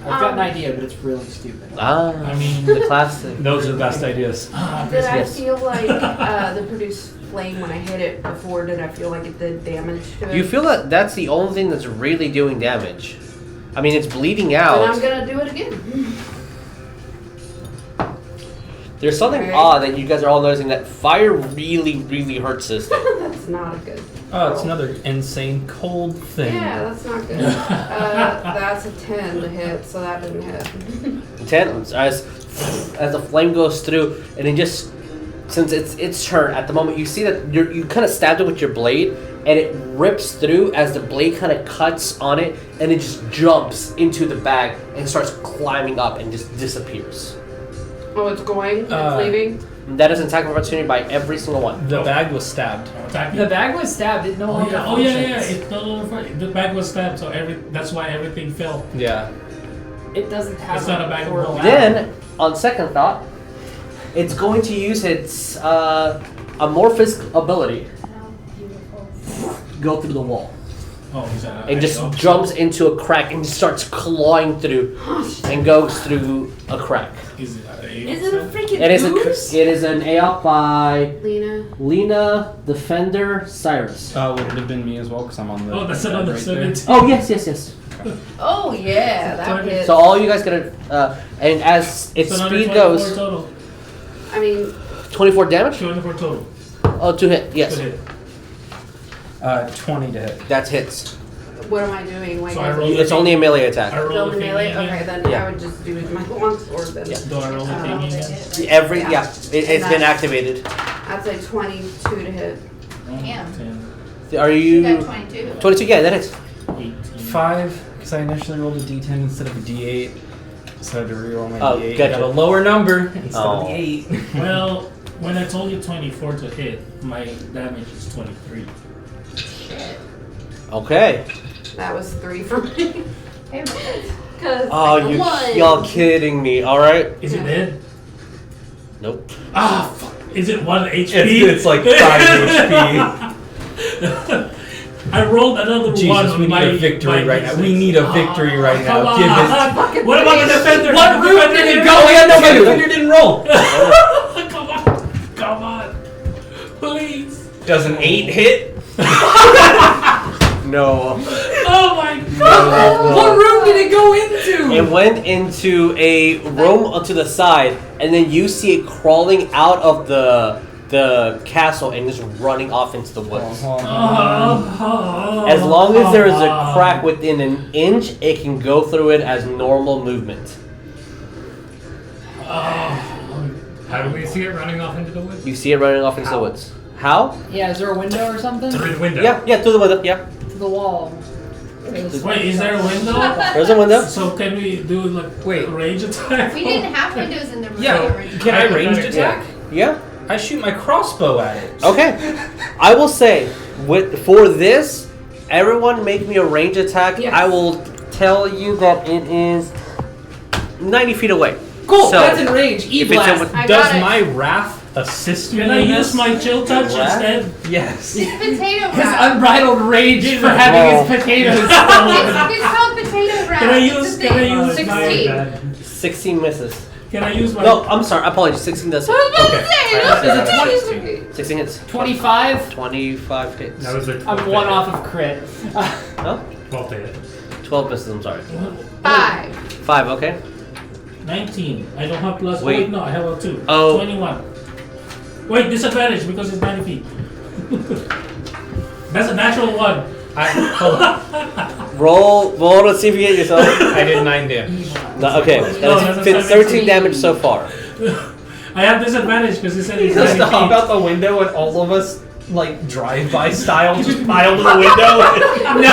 I've got an idea, but it's really stupid. Ah, I mean- the classic. Those are the best ideas. Did I Yes. feel like the produce flame when I hit it before? Did I feel like it did damage to it? You feel that that's the only thing that's really doing damage. I mean, it's bleeding And out. I'm gonna do it again. There's something Okay. odd that you guys are all noticing that fire really, really hurts this thing. That's not a good. Oh, it's another insane cold thing. Yeah, that's not good. That's a 10 to hit, so that didn't hit. 10 as the flame goes through, and it just, since it's its turn at the moment, you see that you kind of stabbed it with your blade, and it rips through as the blade kind of cuts on it, and it just jumps into the bag and starts climbing up and just disappears. Oh, it's going? It's leaving? That is an attack of opportunity by every single one. The bag was stabbed. Attacking? The bag was stabbed. It no Oh longer yeah, functions. It's no longer funny. The bag was stabbed, so that's why everything fell. Yeah. It doesn't have It's not a bag of authority. holding. Then, on second thought, it's going to use its amorphous ability, Beautiful. go through the wall. Oh, is that And just jumps into a crack and just starts clawing through and goes through a crack. Is it Is it a freaking It is ooze? it is an AOP by Lena. Lena, Defender, Saerus. Would it have been me as well? Because I'm on the. Oh, that's another right there. 17. Oh yes. Oh, yeah, that hits. So all you guys gotta and as its So another speed 24 goes, total. I mean, 24 damage. 24 total. Oh, 2 hit. Yes, Good hit. 20 to hit. that's hits. what am I doing? Like, So I roll- It's only a melee attack. I roll Still the in melee? thing Okay, again. then Yeah. I would just do it with my longsword then. Yeah. Do I roll the thing again? It's been activated. I'd say 22 to hit. Damn. 10, Are You got you 22. 22? Yeah, that is. 18. 5, because I initially rolled a d10 instead of a d8. So I had to reroll my Oh, D8. gotcha. Got a lower number instead of Oh. the 8. Well, when I told you 24 to hit, my damage is 23. Okay. That was 3 for me. Hey, man. Cause Oh, y'all kidding me? All right. Is it dead? Nope. Ah, fuck. Is it 1 HP? It's like 5 HP. I rolled another Jesus, one. we need a victory right now. We need a victory right now. Come Give on. it. What about the defender? What The room defender did it didn't go Oh yeah, no, my into? defender didn't roll. Come on. Please. Does an 8 hit? No. Oh my god. What room did it go into? It went into a room to the side, and then you see it crawling out of the castle and just running off into the woods. As long as there is a crack within an inch, it can go through it as normal movement. How do we see it running off into the woods? You see it running off into the woods. How? Yeah, is there a window or something? Through the window. Yeah, through the window. Yeah, To the wall. Wait, is there a window? there's a window. So can we do like Wait. a range attack? We didn't have windows in the room. Yeah. originally. Can I ranged attack? Yeah. I shoot my crossbow at it. Okay. I will say, for this, everyone make me a range attack. Yes. I will tell you that it is 90 feet away. Cool, So, that's in range. if it's E-blast. in- I Does got it. my wrath assist me? Can I in use this? my chill touch What? instead? Yes. It's potato His wrap. unbridled rage for having his potatoes stolen. It's called potato wrap. Can I It's use- a can I thing. use 16. Bad. 16 misses. Can I use my... No, I'm sorry. Apologies. 16 does hit. I was about Okay. to say, Alright, those so are that's 16. 16 hits. 25. 25 hits. That was a 12 I'm one hit. off of crit. Huh? 12 to hit. 12 misses. I'm sorry. 5. 5. Okay. 19. I don't have plus... Wait. Wait, no, I have a 2. Oh. 21. Wait, disadvantage because it's 90 feet. That's a natural 1. Hold on. Roll to see if you get yourself. I did 9 damage. No, okay. No, That's that's 13 damage so far. I have disadvantage because it said it's Just 90 hop feet. out the window and all of us, like, drive-by style, just pile to the window. No,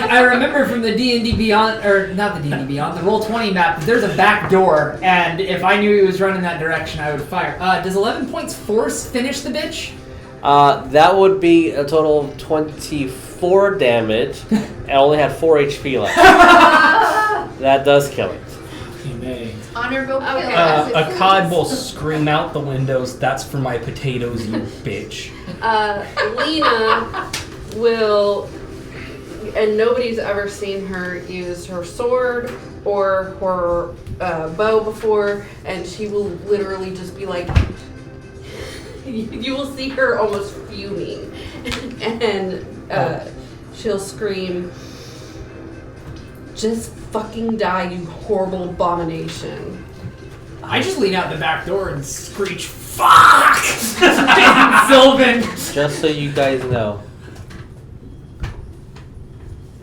I remember from the D&D Beyond, or not the D&D Beyond, the Roll20 map, there's a back door, and if I knew he was running that direction, I would fire. Does 11 points force finish the bitch? That would be a total of 24 damage. I only had 4 HP left. That does kill it. Honorable kill. Ikad will scream out the windows, "That's for my potatoes, you bitch." Lena will, and nobody's ever seen her use her sword or her bow before, and she will literally just be like, you will see her almost fuming, and she'll scream, "Just fucking die, you horrible abomination." I just lean out the back door and screech, "Fuck!" Sylvan. Just so you guys know,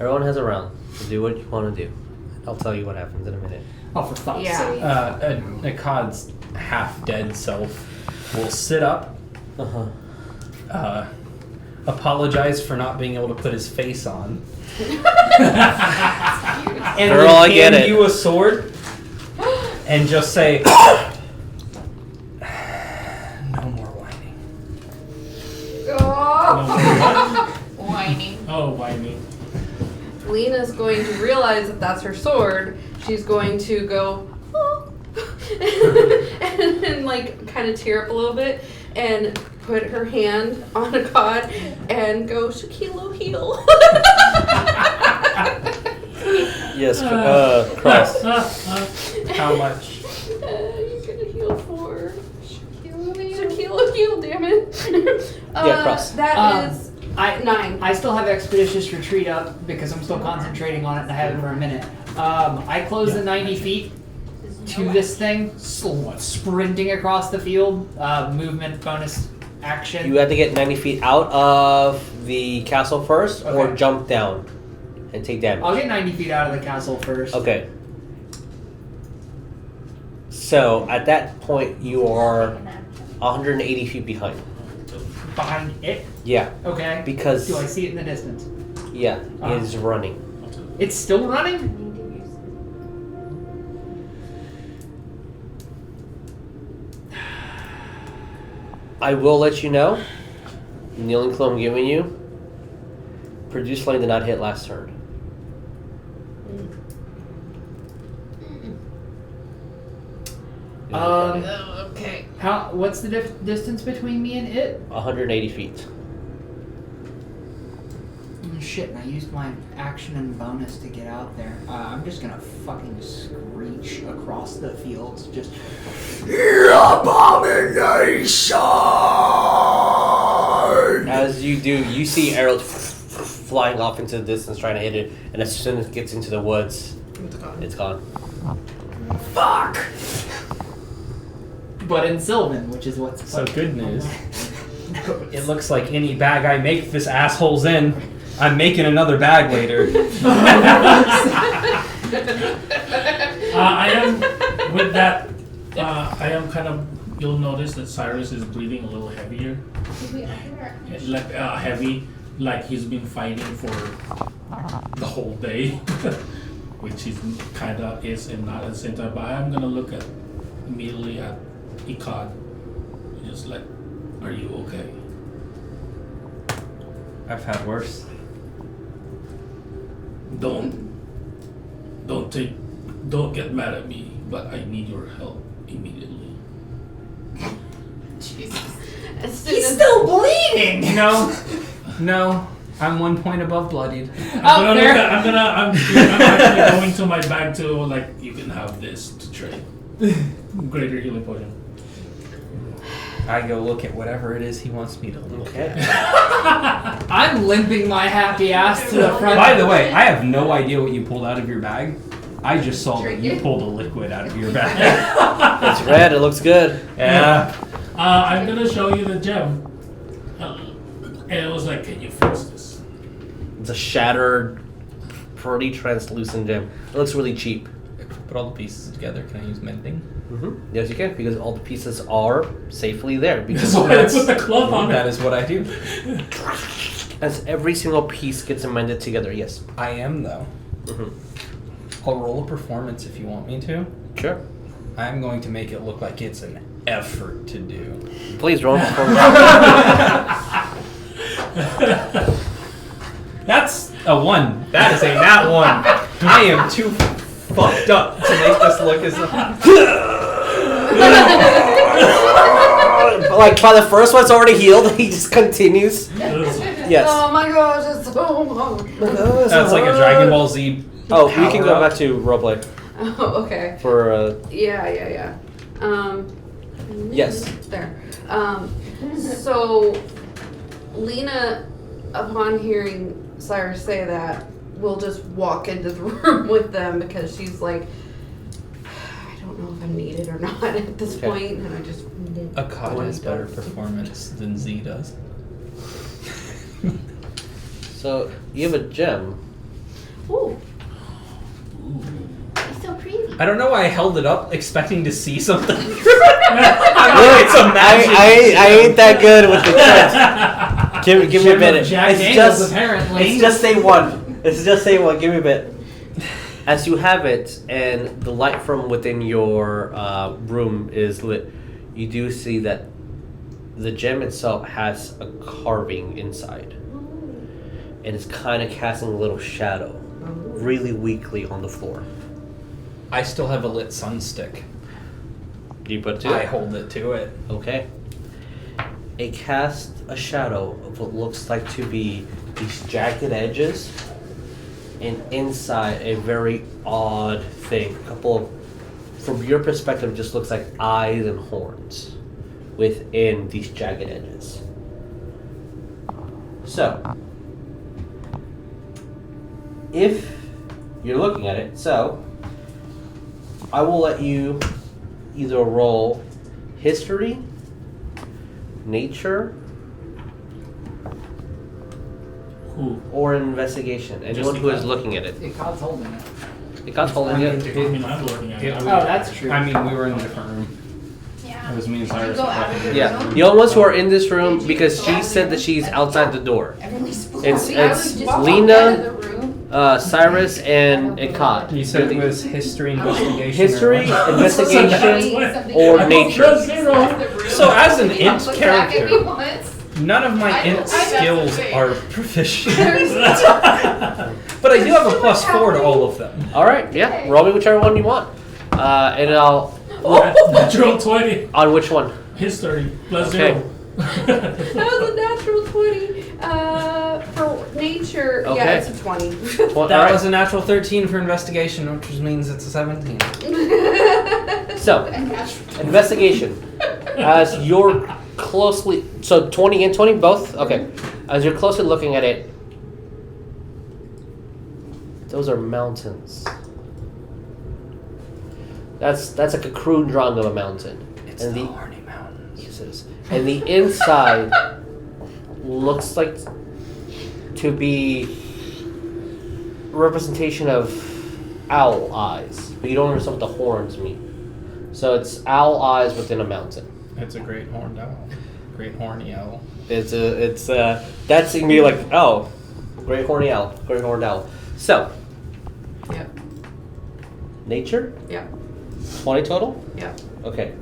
everyone has a round to do what you want to do. I'll tell you what happens in a minute. Oh, for fuck's Yeah. sake. Ikad's half-dead self will sit up, apologize for not being able to put his face on, and Girl, I then get hand it. you a sword, and just say, "No more whining." Whining. Oh, why me? Lena's going to realize that that's her sword. She's going to go, "Oh," and then like kind of tear up a little bit and put her hand on a cod and go, "Shaquille heal." Yes, Cross. How much? You're gonna heal for Shaquille heal, damn it. Yeah, Cross. That is 9. I still have Expeditious Retreat up because I'm still concentrating on it and I have it for a minute. I close the 90 feet to this thing, sprinting across the field. Movement bonus action. You have to get 90 feet out of the castle first, or Okay. jump down and take damage. I'll get 90 feet out of the castle first. Okay. So at that point, you are 180 feet behind. Behind it? Yeah, Okay. because Do I see it in the distance? it is running. It's still running? I will let you know. And the only clue I'm giving you. Produce line did not hit last turn. Okay. What's the distance between me and it? 180 feet. Shit, and I used my action and bonus to get out there. I'm just gonna fucking screech across the fields, just... Abomination! As you do, you see arrows flying off into the distance trying to hit it, and as soon as it gets into the woods, it's gone. Fuck! But in Sylvan, which is what's... So good news. It looks like any bag I make this asshole's in, I'm making another bag later. I am with that. I am kind of. You'll notice that Saerus is breathing a little heavier, like heavy, like he's been fighting for the whole day, which is kind of is and not at the same time. But I am gonna look at immediately at Ikad, just like, are you okay? I've had worse. Don't get mad at me, but I need your help immediately. Jesus. He's still bleeding! No, I'm 1 point above bloodied. I'm actually going to my bag to, like, you can have this to trade. Greater healing potion. I go look at whatever it is he wants me to look at. I'm limping my happy ass to the front. By the way, I have no idea what you pulled out of your bag. I just saw that you pulled a liquid out of your bag. It's red, it looks good. Yeah. I'm gonna show you the gem. And it was like, can you fix this? It's a shattered, pretty translucent gem. It looks really cheap. Put all the pieces together. Can I use mending? Mm-hmm. Yes, you can, because all the pieces are safely there. Because That's why I put the cloth on That it. is what I do. as every single piece gets amended together, yes. I am, though. Mm-hmm. I'll roll a performance if you want me to. Sure. I'm going to make it look like it's an effort to do. Please roll. That's a 1. That is a nat 1. I am too fucked up to make this look as Like, by the first one's already healed, he just continues. Yes. Oh my gosh, it's so hard. That's like a Dragon Ball Z. Oh, we can go power-up. back to roleplay. Oh, okay. For, Yeah. Yes. There. So, Lena, upon hearing Saerus say that, will just walk into the room with them because she's like, I don't know if I'm needed or not at this point, and I just need Ikad has one better done. performance than Z does. so, you have a gem. Ooh. It's so pretty. I don't know why I held it up expecting to see something. Look, it's a magic. I ain't that good with the Trent. Give me a minute. Jack Daniels, apparently. It's just say one. It's just say one. Give me a bit. As you have it, and the light from within your room is lit, you do see that the gem itself has a carving inside, and it's kind of casting a little shadow, really weakly on the floor. I still have a lit sun stick. Do you put it to I it? hold it to it. Okay. It casts a shadow of what looks like to be these jagged edges, and inside a very odd thing. A couple of, from your perspective, it just looks like eyes and horns within these jagged edges. So, if you're looking at it, I will let you either roll history, nature, Who? or an investigation. Anyone who is Ikad. looking at it. Ikad's holding it. Ikad's holding it. I mean, I'm looking at it. Oh, that's true. I mean, we were in a different room. Yeah. It was me and Did you Cyrus. go out of your Yeah, room? the only ones who are in this room because she said that she's outside the door. Everyone's It's See, I was it's just Lena. out of the room. Saerus and Ikad. You said it was history, investigation. History, or what? investigation, or nature. So as an int Look back at me character, once. none of my int I skills know. are proficient. But I do have a +4 to all of them. All right, yeah. Roll me whichever one you want, and I'll. Natural 20. On which one? History plus Okay. 0. That was a natural 20. For nature, Okay. yeah, it's a 20. Well, That all right. was a natural 13 for investigation, which means it's a 17. So, investigation. As you're closely, so 20 and 20 both. Okay. As you're closely looking at it, those are mountains. That's like a crude drawing of a mountain. It's And the the- Horny Mountains. Yes, it is. And the inside looks like to be representation of owl eyes, but you don't understand what the horns mean. So it's owl eyes within a mountain. It's a great horned owl. Great horny owl. That's gonna be like, oh, great horny owl, great horned owl. So Yep. nature, Yep. 20 total. Yep. Okay,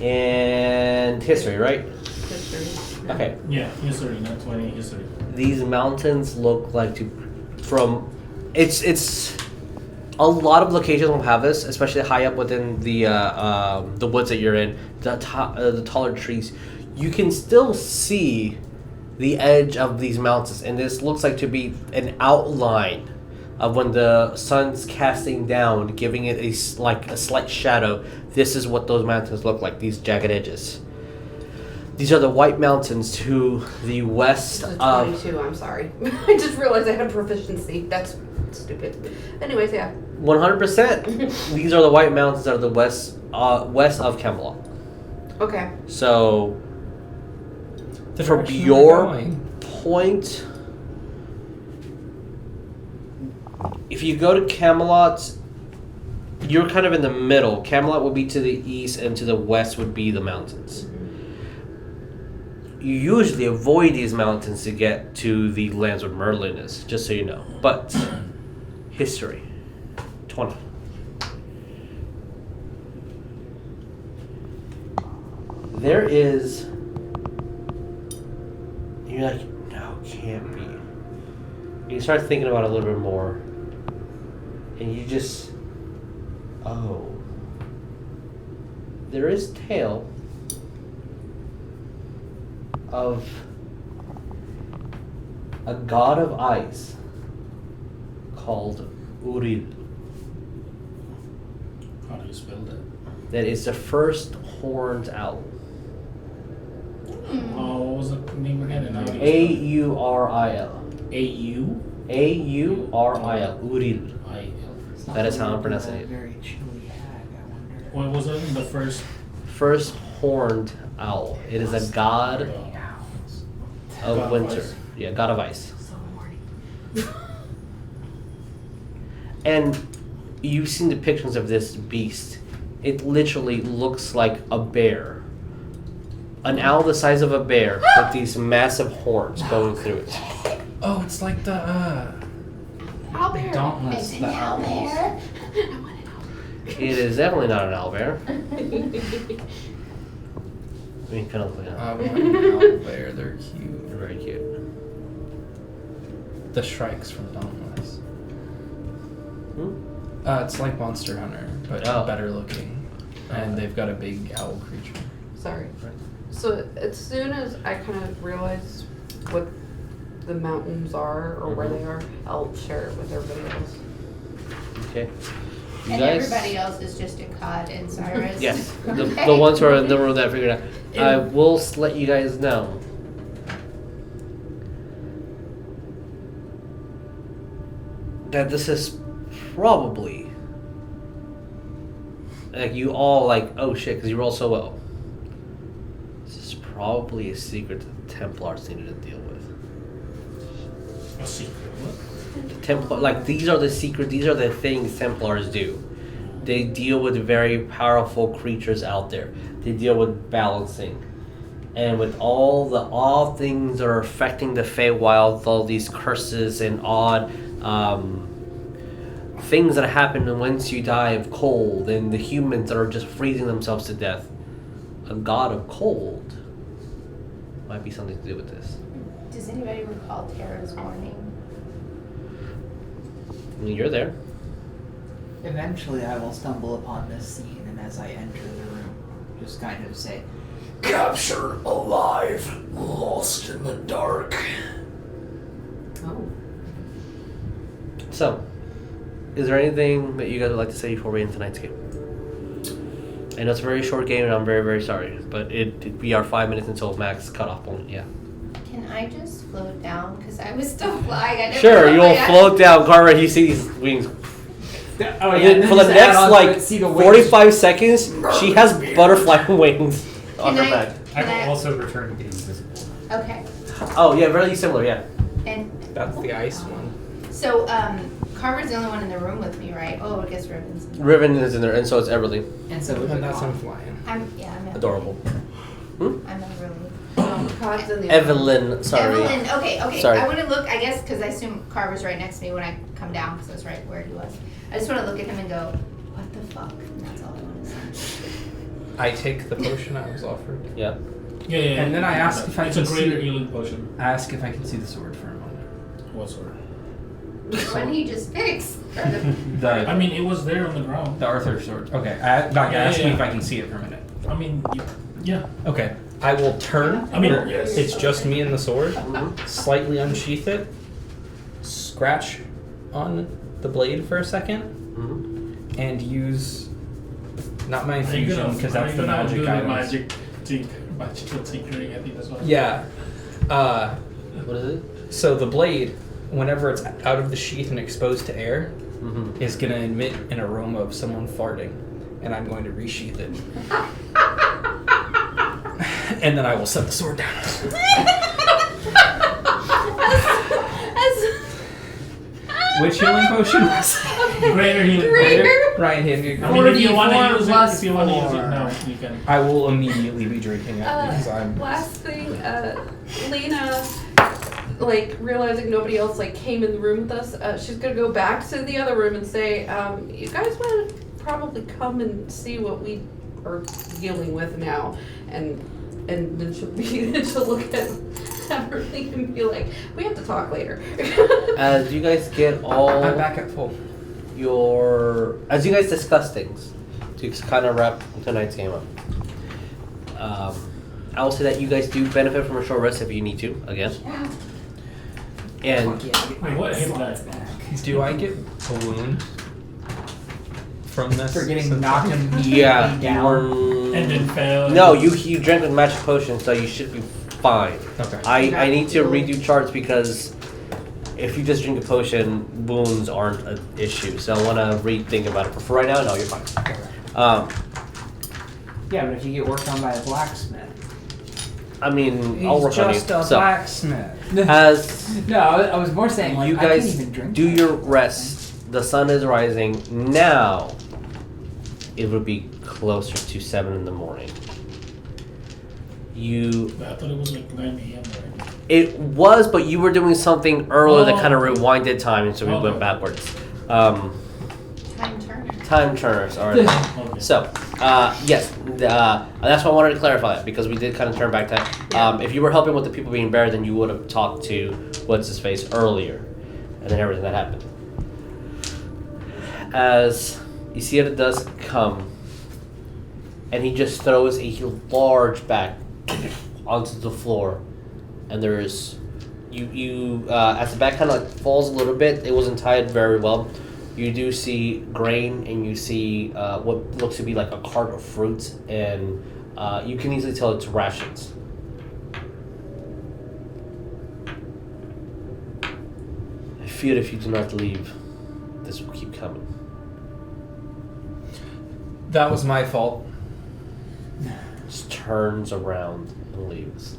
and history, right? History. Okay. Yeah, history, not 20, history. These mountains look like it's a lot of locations will have this, especially high up within the woods that you're in, the taller trees. You can still see the edge of these mountains, and this looks like to be an outline of when the sun's casting down, giving it a slight shadow. This is what those mountains look like, these jagged edges. These are the White Mountains to the west This is of... 22, I'm sorry. I just realized I had proficiency. That's stupid. Anyways, yeah. 100%. These are the White Mountains that are the west of Camelot. Okay. So, The from direction your we're going. point, if you go to Camelot, you're kind of in the middle. Camelot would be to the east, and to the west would be the mountains. You usually avoid these mountains to get to the lands where Merlin is, just so you know. But, history. 20. There is... You're like, no, it can't be. You start thinking about it a little bit more. And you just... Oh. There is tale of a god of ice called Uril. How do you spell that? That is the first horned owl. Oh, what was the name again? And how do you A-U-R-I-L. spell it? A-U? A-U-R-I-L. Uril. I-L. That is how I'm pronouncing it. Very chilly hag, I wonder. What was it? The first? First horned owl. It is a god of God of winter. ice. Yeah, god of ice. So horny. And you've seen depictions of this beast. It literally looks like a bear. An owl the size of a bear with these massive horns going through it. Oh, it's like the Owlbear. dauntless. The owls. I want an owlbear. It is definitely not an owl bear. I mean, kind of look at I want an owl bear. They're cute. They're very cute. The Shrikes from Dauntless. Hmm? It's like Monster Hunter, but Oh. better looking. And they've got a big owl creature. Sorry. So as soon as I kind of realize what the mountains are or where they are, I'll share it with everybody else. Okay. You And guys? everybody else is just Ikad and Saerus. Yes. The Okay. ones who are in the room that I figured out. I will let you guys know. That this is probably like you all like, oh shit, because you roll so well. This is probably a secret that the Templars needed to deal with. A secret. What? The Templar, like these are the things Templars do. They deal with very powerful creatures out there. They deal with balancing. And with all things that are affecting the Feywild, all these curses and odd things that happen once you die of cold, and the humans that are just freezing themselves to death. A god of cold might be something to do with this. Does anybody recall Tara's warning? I mean, you're there. Eventually, I will stumble upon this scene, and as I enter the room, just kind of say, Captured alive, lost in the dark. "Oh, So, is there anything that you guys would like to say before we end tonight's game? I know it's a very short game, and I'm very, very sorry, but we are 5 minutes until max cutoff point. Yeah. Can I just float down? Because I was still flying. I never Sure, know you'll my float down, Carver. You see these wings. oh And yeah." then for the just add next on to it, see the wings. 45 seconds, she has butterfly wings on her Can back. I Can I- will also return to being invisible. Okay. Oh yeah, very similar. Yeah. And That's the ice one. so, Carver's the only one in the room with me, right? Oh, I guess Riven's in there. Riven is in there, and so is Everlee. And so And that's I'm flying. I'm Adorable. I'm Everlee. Cod's in the Evelyn, sorry. Evelyn. Okay. Sorry. I want to look, I guess, because I assume Carver's right next to me when I come down, because that's right where he was. I just want to look at him and go, what the fuck? And that's all I want to say. I take the potion I was offered. Yeah. Yeah. And then I ask if I it's can a greater see- healing potion. I ask if I can see the sword for a moment. What sort? The one he just picks. Or the- I mean, it was there on the ground. The Arthur sword. Okay, ask me yeah. if I can see it for a minute. I mean, yeah. Okay, I will turn. I mean, where yes. It's just me and the sword. Slightly unsheath it. Scratch on the blade for a second. Mm-hmm. And use not my Are you infusion gonna- because are that's you the gonna magic do the items. magical tinkering. I think that's what. Yeah. What is it? So the blade, whenever it's out of the sheath and exposed to air, Mm-hmm. is going to emit an aroma of someone farting, and I'm going to resheath it. And then I will set the sword down. Which healing potion was it? Greater healing potion. Ryan, hand me. I mean, if you want to 44 use it, plus if you want to use it, 4. no, you can. I will immediately be drinking it because I'm. Last thing, Lena, like realizing nobody else like came in the room with us, she's gonna go back to the other room and say, "You guys want to probably come and see what we are dealing with now," and then she'll look at Everlee and be like, "We have to talk later." As you guys get all I'm back at full. as you guys discuss things, to kind of wrap tonight's game up. I will say that you guys do benefit from a short rest if you need to, again. And Wait, what hit that? Do I get a wound from this? For getting since knocked I- immediately yeah, you down. were. And then fell. No, you drank a magic potion, so you should be fine. Okay. I need to redo charts because if you just drink a potion, wounds aren't an issue. So I want to rethink about it. But for right now, no, you're fine. Yeah, but if you get worked on by a blacksmith. I mean, I'll work He's on you. just a So, blacksmith. as No, I was more saying like you I can't guys even drink. do that. your rest, the sun is rising. Now, it would be closer to 7 in the morning. I thought it was like 9 a.m. already. It was, but you were doing something earlier that Oh. kind of rewinded time, and so we Okay. went backwards. Time turner. Time turners are. Okay. So, yes, that's why I wanted to clarify that because we did kind of turn back time. If you were helping with the people being buried, then you would have talked to what's his face earlier, and then everything that happened. As you see it does come, and he just throws a large bag onto the floor, and there's as the bag kind of like falls a little bit, it wasn't tied very well. You do see grain, and you see what looks to be like a cart of fruits, and you can easily tell it's rations. I fear if you do not leave, this will keep coming. That was my fault. Just turns around and leaves.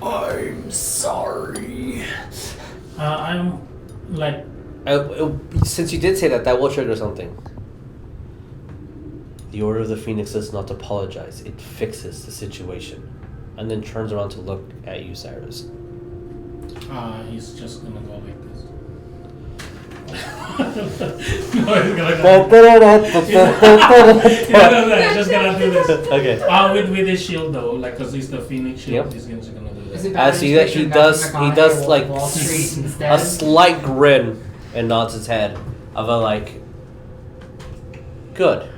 I'm sorry. I'm like, Since you did say that, that will trigger something. The Order of the Phoenix does not apologize. It fixes the situation. And then turns around to look at you, Saerus. He's just gonna go like this. No, he's gonna just gonna do this. Okay. With his shield though, like, cause he's the Phoenix shield, he's just gonna do Is that. it better As he just picture does Matthew he does McConaughey like Wall Street a instead? slight grin and nods his head of a like good.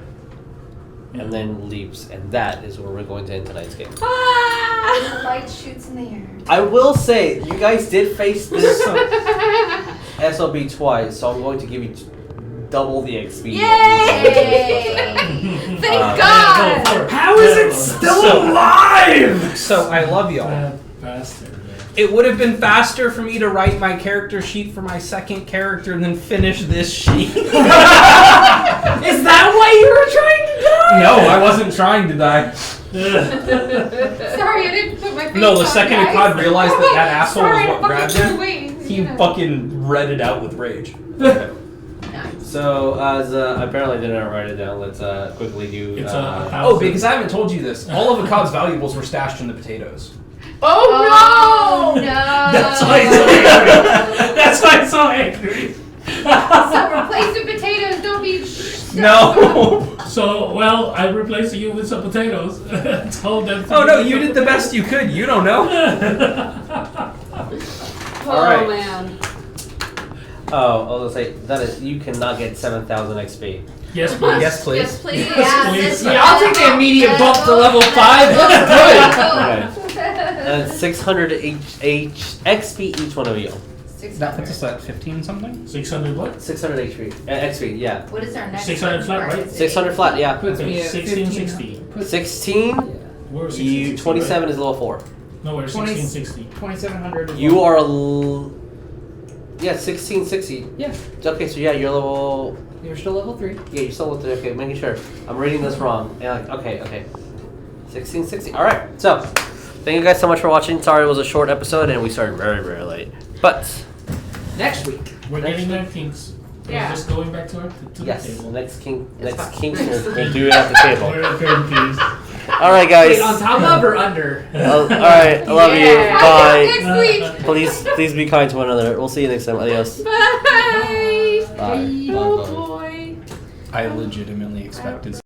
And then leaves, and that is where we're going to end tonight's game. The light shoots in the air. I will say, you guys did face this SOB twice, so I'm going to give you double the XP. Yay! Thank God! How is it still alive? So I love y'all. Bad bastard. It would have been faster for me to write my character sheet for my second character and then finish this sheet. Is that why you were trying to die? No, I wasn't trying to die. Sorry, I didn't put my face No, the on, second guys. Ikad realized that asshole was Sorry, what grabbed fucking him, wings, he you know. fucking read it out with rage. Nice. So, as apparently I didn't write it down, let's quickly do. It's Oh, because I haven't told you this. All of Ikad's valuables were stashed in the potatoes. Oh no! That's why he's so angry. That's why he's so angry. So replacing potatoes, don't be. No! So, well, I replaced you with some potatoes. Told them. Oh no, you did the best you could. You don't know. Oh Alright. man. Oh, I was gonna say that is you cannot get 7,000 XP. Yes, please. Yes, please. Yes, please. Yes, please. Yeah, I'll take the immediate bump to level 5. That's good. And 600 XP each one of you. That puts us at 15 something? 600 what? 600 XP, yeah. What is our next 600 one? flat, Where right? is it? 600 flat, yeah. Puts me at 1660. 16, We're 1660, you 27 right? is level 4. No, we're 20 1660. 2700. You are yeah, 1660. Yeah. Okay, so yeah, you're level. You're still level 3. Yeah, you're still level 3. Okay, making sure. I'm reading this wrong. And like, okay. 1660. All right. So, thank you guys so much for watching. Sorry it was a short episode and we started very, very late. But Next week. We're Next getting our kinks. Yeah. We're just going back to yes, the table. next king, It's next fine. king will do it at the table. We're at current keys. All right, guys. Wait, on top of or under? All right. I love Yeah. you. Bye. Next week. Please be kind to one another. We'll see you next time. Adios. Bye. Bye. Oh boy. I legitimately expected